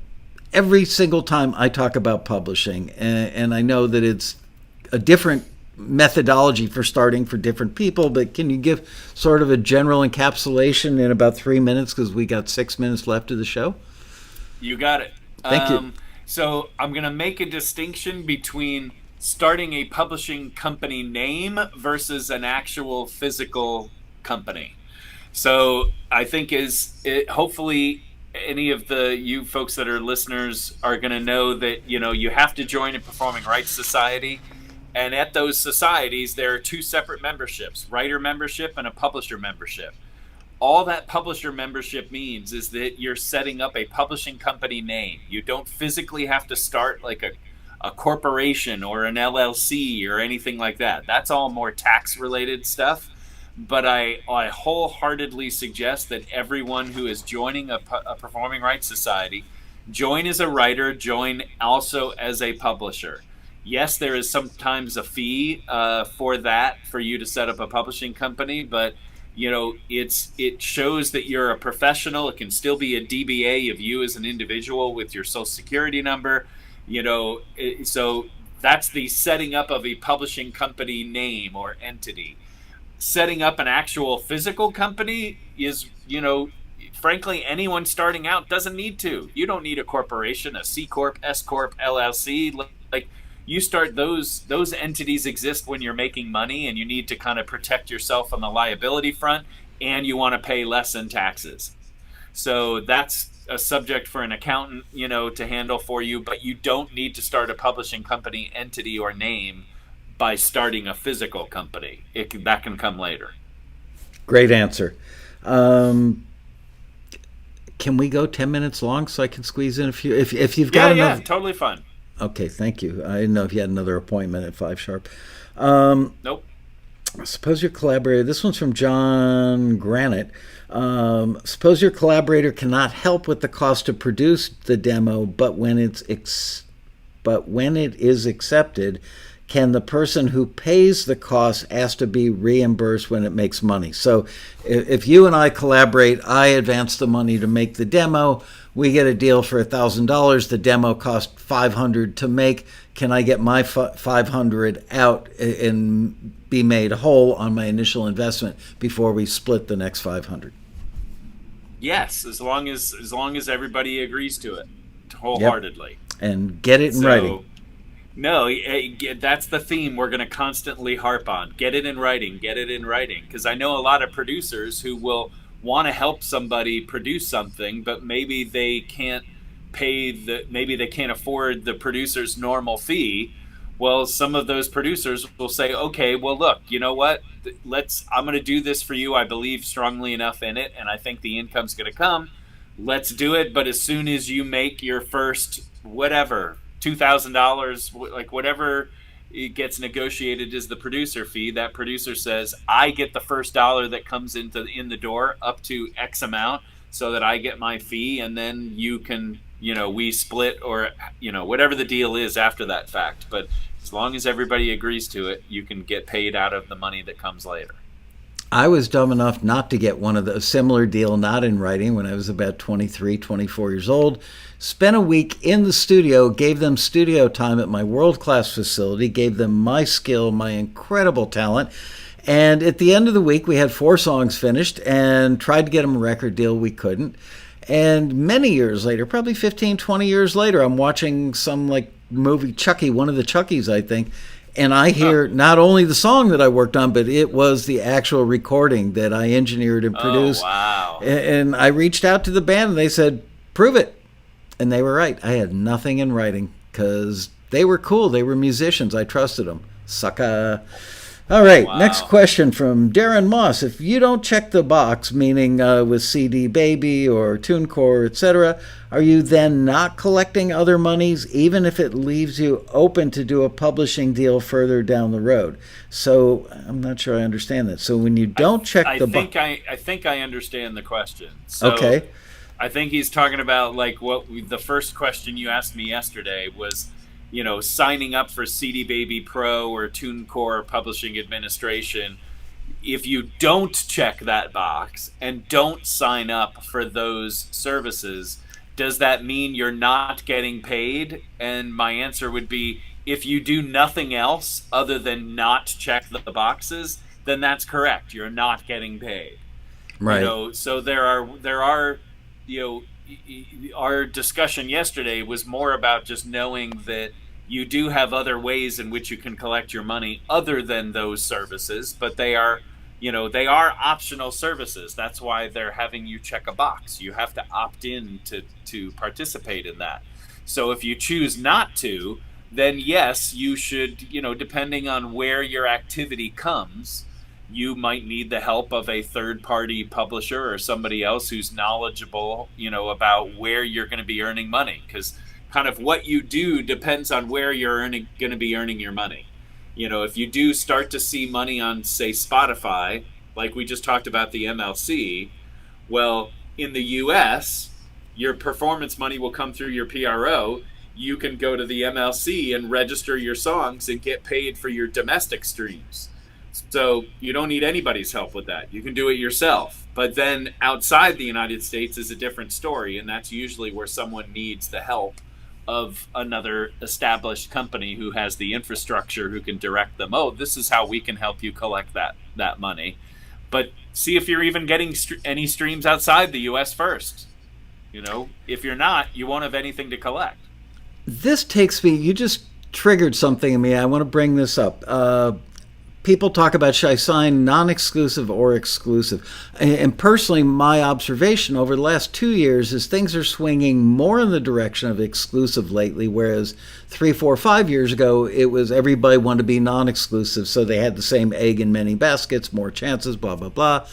every single time I talk about publishing. And I know that it's a different methodology for starting for different people, but can you give sort of a general encapsulation in about 3 minutes, because we got 6 minutes left of the show? You got it. Thank you. So I'm going to make a distinction between starting a publishing company name versus an actual physical company. So I think hopefully any of you folks that are listeners are going to know that you have to join a Performing Rights Society. And at those societies, there are 2 separate memberships, writer membership and a publisher membership. All that publisher membership means is that you're setting up a publishing company name. You don't physically have to start like a corporation or an LLC or anything like that. That's all more tax-related stuff. But I wholeheartedly suggest that everyone who is joining a Performing Rights Society, join as a writer, join also as a publisher. Yes, there is sometimes a fee for you to set up a publishing company, but it shows that you're a professional. It can still be a DBA of you as an individual with your social security number. So that's the setting up of a publishing company name or entity. Setting up an actual physical company is, frankly, anyone starting out doesn't need to. You don't need a corporation, a C Corp, S Corp, LLC. You start those entities exist when you're making money, and you need to kind of protect yourself on the liability front, and you want to pay less in taxes. So that's a subject for an accountant, to handle for you, but you don't need to start a publishing company entity or name by starting a physical company. That can come later. Great answer. Can we go 10 minutes long so I can squeeze in a few? If you've got enough. Yeah, totally fun. Okay, thank you. I didn't know if you had another appointment at 5 sharp. Nope. Suppose your collaborator, this one's from John Granite. Suppose your collaborator cannot help with the cost to produce the demo, but when it is accepted, can the person who pays the cost ask to be reimbursed when it makes money? So if you and I collaborate, I advance the money to make the demo. We get a deal for $1,000. The demo cost $500 to make. Can I get my $500 out and be made whole on my initial investment before we split the next $500? Yes, as long as everybody agrees to it wholeheartedly. Yep. And get it in writing. No, that's the theme we're going to constantly harp on. Get it in writing. Get it in writing. Because I know a lot of producers who will want to help somebody produce something, but maybe they can't maybe they can't afford the producer's normal fee. Well, some of those producers will say, okay, well, look, you know what? I'm going to do this for you. I believe strongly enough in it, and I think the income's going to come. Let's do it. But as soon as you make your first, whatever, $2,000, like whatever it gets negotiated as the producer fee, that producer says, I get the first dollar that comes in the door up to X amount so that I get my fee, and then you can, we split, or, whatever the deal is after that fact. But as long as everybody agrees to it, you can get paid out of the money that comes later. I was dumb enough not to get one of a similar deal, not in writing, when I was about 23, 24 years old. Spent a week in the studio, gave them studio time at my world-class facility, gave them my skill, my incredible talent. And at the end of the week, we had 4 songs finished and tried to get them a record deal. We couldn't. And many years later, probably 15, 20 years later, I'm watching some movie Chucky, one of the Chuckies, I think. And I hear not only the song that I worked on, but it was the actual recording that I engineered and produced. Oh, wow. And I reached out to the band and they said, prove it. And they were right. I had nothing in writing because they were cool. They were musicians. I trusted them. Sucker. All right. Wow. Next question from Darren Moss. If you don't check the box, meaning with CD Baby or TuneCore, etc., are you then not collecting other monies, even if it leaves you open to do a publishing deal further down the road? So I'm not sure I understand that. So when you don't check the box, I think I understand the question. So okay. I think he's talking about the first question you asked me yesterday was, signing up for CD Baby Pro or TuneCore Publishing Administration. If you don't check that box and don't sign up for those services, does that mean you're not getting paid? And my answer would be, if you do nothing else other than not check the boxes, then that's correct. You're not getting paid. Right. So there are, our discussion yesterday was more about just knowing that you do have other ways in which you can collect your money other than those services, but they are optional services. That's why they're having you check a box. You have to opt in to participate in that. So if you choose not to, then yes, you should, depending on where your activity comes, you might need the help of a third-party publisher or somebody else who's knowledgeable, about where you're going to be earning money, because kind of what you do depends on where you're going to be earning your money. If you do start to see money on, say, Spotify, like we just talked about the MLC, well, in the U.S., your performance money will come through your PRO. You can go to the MLC and register your songs and get paid for your domestic streams. So you don't need anybody's help with that. You can do it yourself. But then outside the United States is a different story, and that's usually where someone needs the help of another established company who has the infrastructure, who can direct them. Oh, this is how we can help you collect that money. But see if you're even getting any streams outside the U.S. first. If you're not, you won't have anything to collect. This takes me, you just triggered something in me. I want to bring this up. People talk about, should I sign non-exclusive or exclusive? And personally, my observation over the last 2 years is things are swinging more in the direction of exclusive lately, whereas 3, 4, 5 years ago, it was everybody wanted to be non-exclusive, so they had the same egg in many baskets, more chances, blah, blah, blah.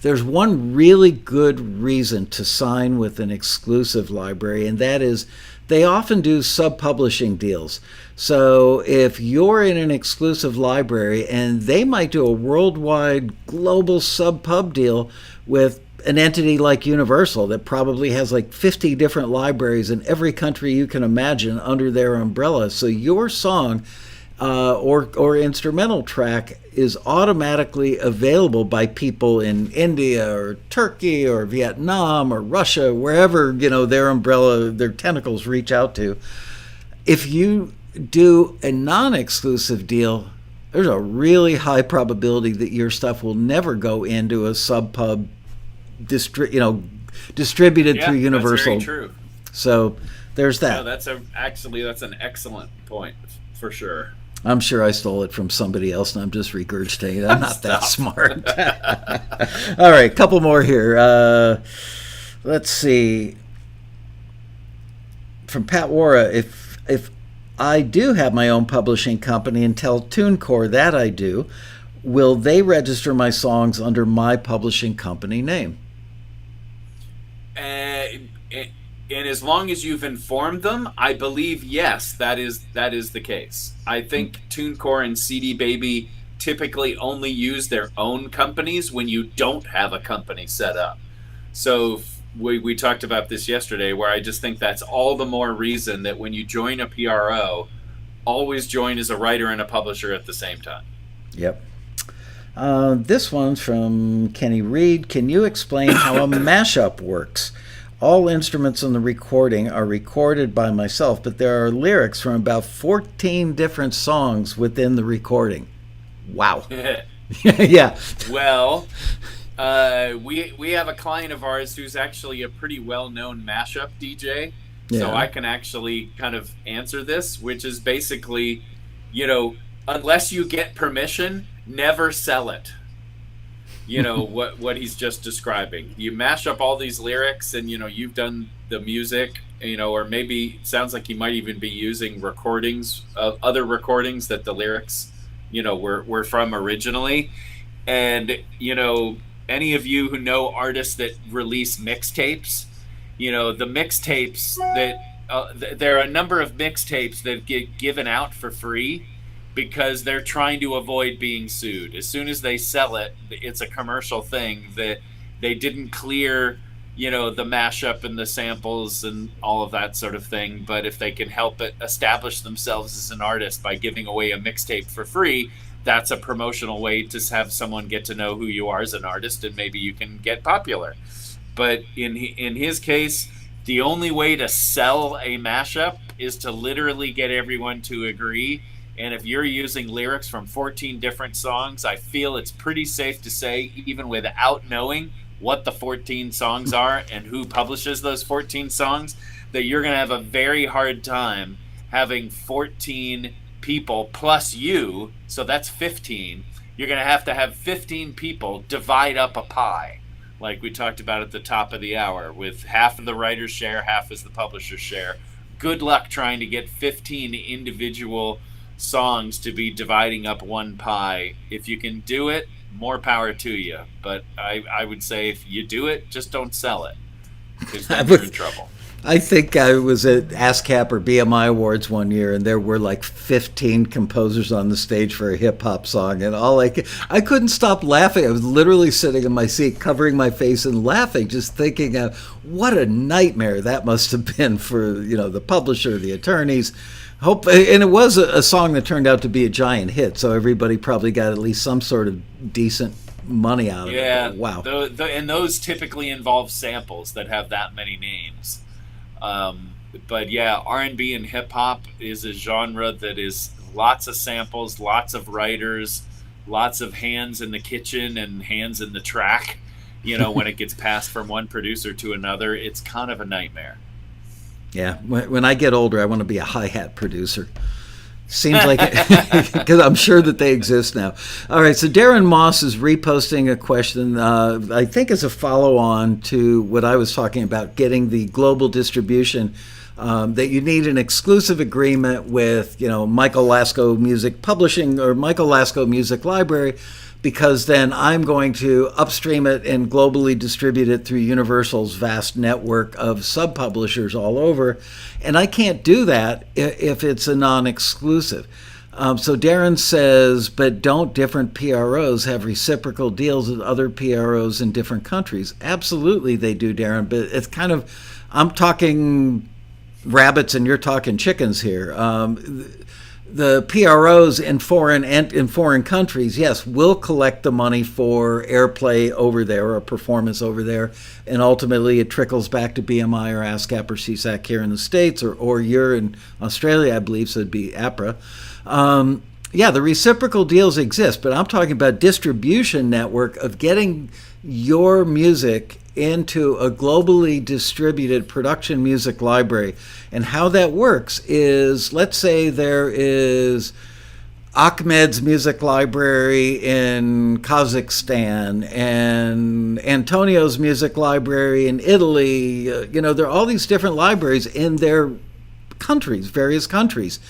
there's one really good reason to sign with an exclusive library, and that is they often do sub-publishing deals. So if you're in an exclusive library, and they might do a worldwide global sub-pub deal with an entity like Universal that probably has like 50 different libraries in every country you can imagine under their umbrella. So your song or instrumental track is automatically available by people in India or Turkey or Vietnam or Russia, wherever, their umbrella, their tentacles reach out to. If you do a non-exclusive deal, there's a really high probability that your stuff will never go into a sub-pub distributed through Universal. That's very true. So there's that. No, that's an excellent point for sure. I'm sure I stole it from somebody else, and I'm just regurgitating it. I'm not that smart. All right, couple more here. Let's see. From Pat Wara, if I do have my own publishing company and tell TuneCore that I do, will they register my songs under my publishing company name? And as long as you've informed them, I believe, yes, that is the case. I think TuneCore and CD Baby typically only use their own companies when you don't have a company set up. So we talked about this yesterday, where I just think that's all the more reason that when you join a PRO, always join as a writer and a publisher at the same time. Yep. This one's from Kenny Reed. Can you explain how a mashup works? All instruments in the recording are recorded by myself, but there are lyrics from about 14 different songs within the recording. Wow. Yeah. Well, we have a client of ours who's actually a pretty well-known mashup DJ. Yeah. So I can actually kind of answer this, which is basically, unless you get permission, never sell it. What he's just describing. You mash up all these lyrics, and you've done the music, or maybe it sounds like you might even be using recordings of other recordings that the lyrics were from originally. And any of you who know artists that release mixtapes, the mixtapes that there are a number of mixtapes that get given out for free because they're trying to avoid being sued. As soon as they sell it, it's a commercial thing that they didn't clear, the mashup and the samples and all of that sort of thing. But if they can help it establish themselves as an artist by giving away a mixtape for free, that's a promotional way to have someone get to know who you are as an artist, and maybe you can get popular. But in his case, the only way to sell a mashup is to literally get everyone to agree. And if you're using lyrics from 14 different songs, I feel it's pretty safe to say, even without knowing what the 14 songs are and who publishes those 14 songs, that you're going to have a very hard time having 14 people plus you. So that's 15. You're going to have 15 people divide up a pie, like we talked about at the top of the hour, with half of the writer's share, half is the publisher's share. Good luck trying to get 15 individual songs to be dividing up one pie. If you can do it, more power to you. But I would say if you do it, just don't sell it, because then you're in trouble. I think I was at ASCAP or BMI Awards one year, and there were like 15 composers on the stage for a hip-hop song, and I couldn't stop laughing. I was literally sitting in my seat, covering my face and laughing, just thinking, what a nightmare that must have been for the publisher, the attorneys. And it was a song that turned out to be a giant hit, so everybody probably got at least some sort of decent money out of it. Yeah, wow. And those typically involve samples that have that many names. But yeah, R&B and hip-hop is a genre that is lots of samples, lots of writers, lots of hands in the kitchen and hands in the track. When it gets passed from one producer to another, it's kind of a nightmare. Yeah, when I get older, I want to be a hi-hat producer. Seems like it, because I'm sure that they exist now. All right, so Darren Moss is reposting a question, I think as a follow-on to what I was talking about, getting the global distribution that you need an exclusive agreement with, Michael Lasko Music Publishing or Michael Lasko Music Library, because then I'm going to upstream it and globally distribute it through Universal's vast network of sub-publishers all over. And I can't do that if it's a non-exclusive. So Darren says, but don't different PROs have reciprocal deals with other PROs in different countries? Absolutely they do, Darren, but it's kind of, I'm talking rabbits and you're talking chickens here. The PROs in foreign countries, yes, will collect the money for airplay over there or performance over there, and ultimately it trickles back to BMI or ASCAP or CSAC here in the States, or you're in Australia, I believe, so it'd be APRA. Yeah, the reciprocal deals exist, but I'm talking about distribution network of getting your music into a globally distributed production music library. And how that works is, let's say there is Ahmed's music library in Kazakhstan and Antonio's music library in Italy. There are all these different libraries in their countries, various countries.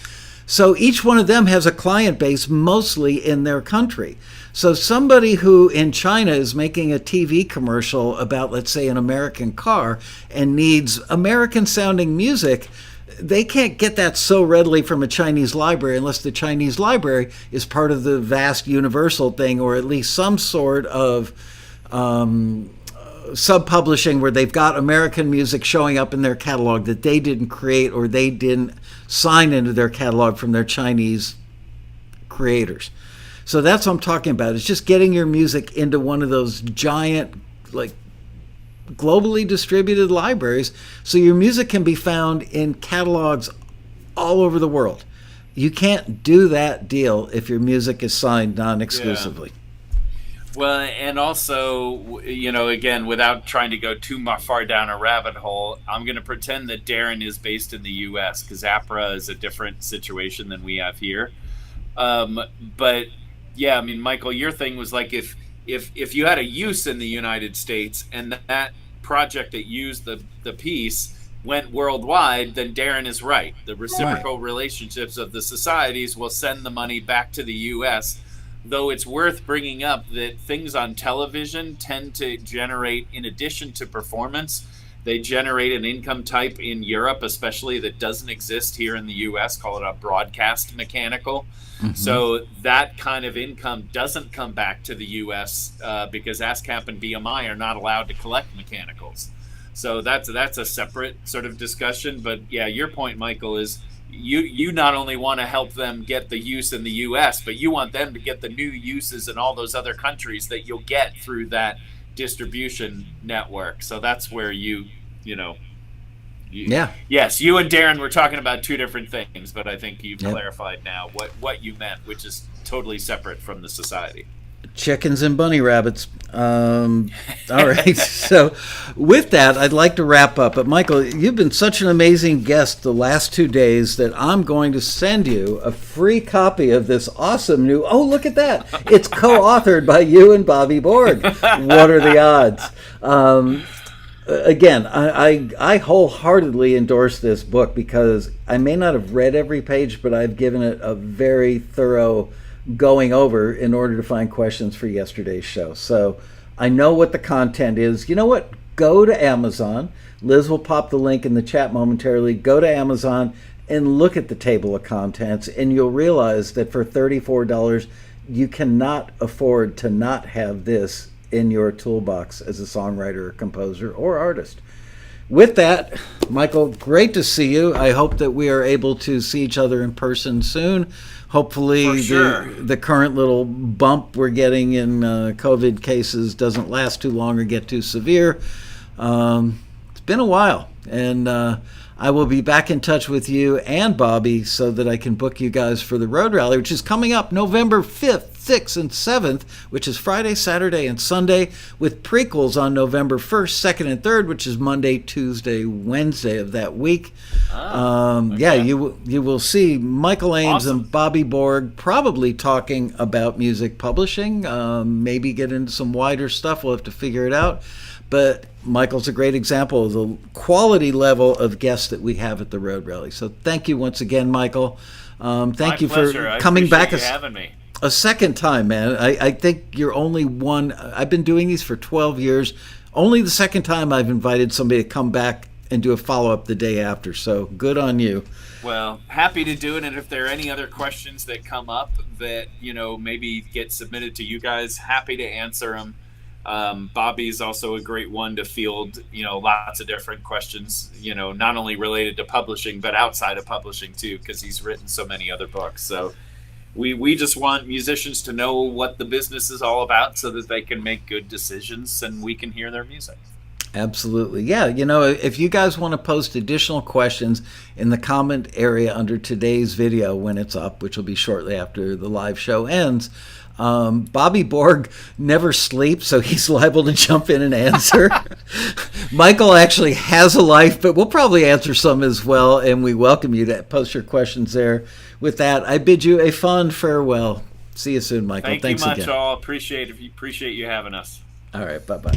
So each one of them has a client base mostly in their country. So somebody who in China is making a TV commercial about, let's say, an American car and needs American sounding music, they can't get that so readily from a Chinese library unless the Chinese library is part of the vast Universal thing, or at least some sort of sub-publishing where they've got American music showing up in their catalog that they didn't create or they didn't sign into their catalog from their Chinese creators. So that's what I'm talking about. It's just getting your music into one of those giant, globally distributed libraries so your music can be found in catalogs all over the world. You can't do that deal if your music is signed non-exclusively. Yeah. Well, and also, again, without trying to go too far down a rabbit hole, I'm going to pretend that Darren is based in the U.S. because APRA is a different situation than we have here. But yeah, Michael, your thing was like if you had a use in the United States and that project that used the piece went worldwide, then Darren is right. The reciprocal relationships of the societies will send the money back to the U.S., though it's worth bringing up that things on television tend to generate, in addition to performance, they generate an income type in Europe, especially that doesn't exist here in the U.S., call it a broadcast mechanical. Mm-hmm. So that kind of income doesn't come back to the U.S. Because ASCAP and BMI are not allowed to collect mechanicals. So that's a separate sort of discussion. But yeah, your point, Michael, is you not only want to help them get the use in the U.S., but you want them to get the new uses in all those other countries that you'll get through that distribution network. So that's where yes, you and Darren were talking about two different things, but I think you've clarified now what you meant, which is totally separate from the society. Chickens and bunny rabbits. All right. So with that, I'd like to wrap up. But Michael, you've been such an amazing guest the last 2 days that I'm going to send you a free copy of this awesome new... Oh, look at that. It's co-authored by you and Bobby Borg. What are the odds? Again, I wholeheartedly endorse this book because I may not have read every page, but I've given it a very thorough going over in order to find questions for yesterday's show. So I know what the content is. You know what? Go to Amazon. Liz will pop the link in the chat momentarily. Go to Amazon and look at the table of contents, and you'll realize that for $34, you cannot afford to not have this in your toolbox as a songwriter, composer, or artist. With that, Michael, great to see you. I hope that we are able to see each other in person soon. Hopefully the current little bump we're getting in COVID cases doesn't last too long or get too severe. It's been a while, and I will be back in touch with you and Bobby so that I can book you guys for the Road Rally, which is coming up November 5th 6th and 7th, which is Friday, Saturday, and Sunday, with prequels on November 1st, 2nd, and 3rd, which is Monday, Tuesday, Wednesday of that week. Okay. Yeah, you will see Michael Eames and Bobby Borg probably talking about music publishing, maybe get into some wider stuff. We'll have to figure it out. But Michael's a great example of the quality level of guests that we have at the Road Rally. So thank you once again, Michael. Thank you for coming back a second time, man. I think you're only one. I've been doing these for 12 years. Only the second time I've invited somebody to come back and do a follow-up the day after. So good on you. Well, happy to do it. And if there are any other questions that come up that, maybe get submitted to you guys, happy to answer them. Bobby's also a great one to field, lots of different questions, not only related to publishing, but outside of publishing too, because he's written so many other books. So we just want musicians to know what the business is all about so that they can make good decisions and we can hear their music. Absolutely. Yeah. If you guys want to post additional questions in the comment area under today's video when it's up, which will be shortly after the live show ends, Bobby Borg never sleeps, so he's liable to jump in and answer. Michael actually has a life, but we'll probably answer some as well, and we welcome you to post your questions there. With that, I bid you a fond farewell. See you soon, Michael. Thanks you much, again. all. Appreciate you having us. All right, bye-bye.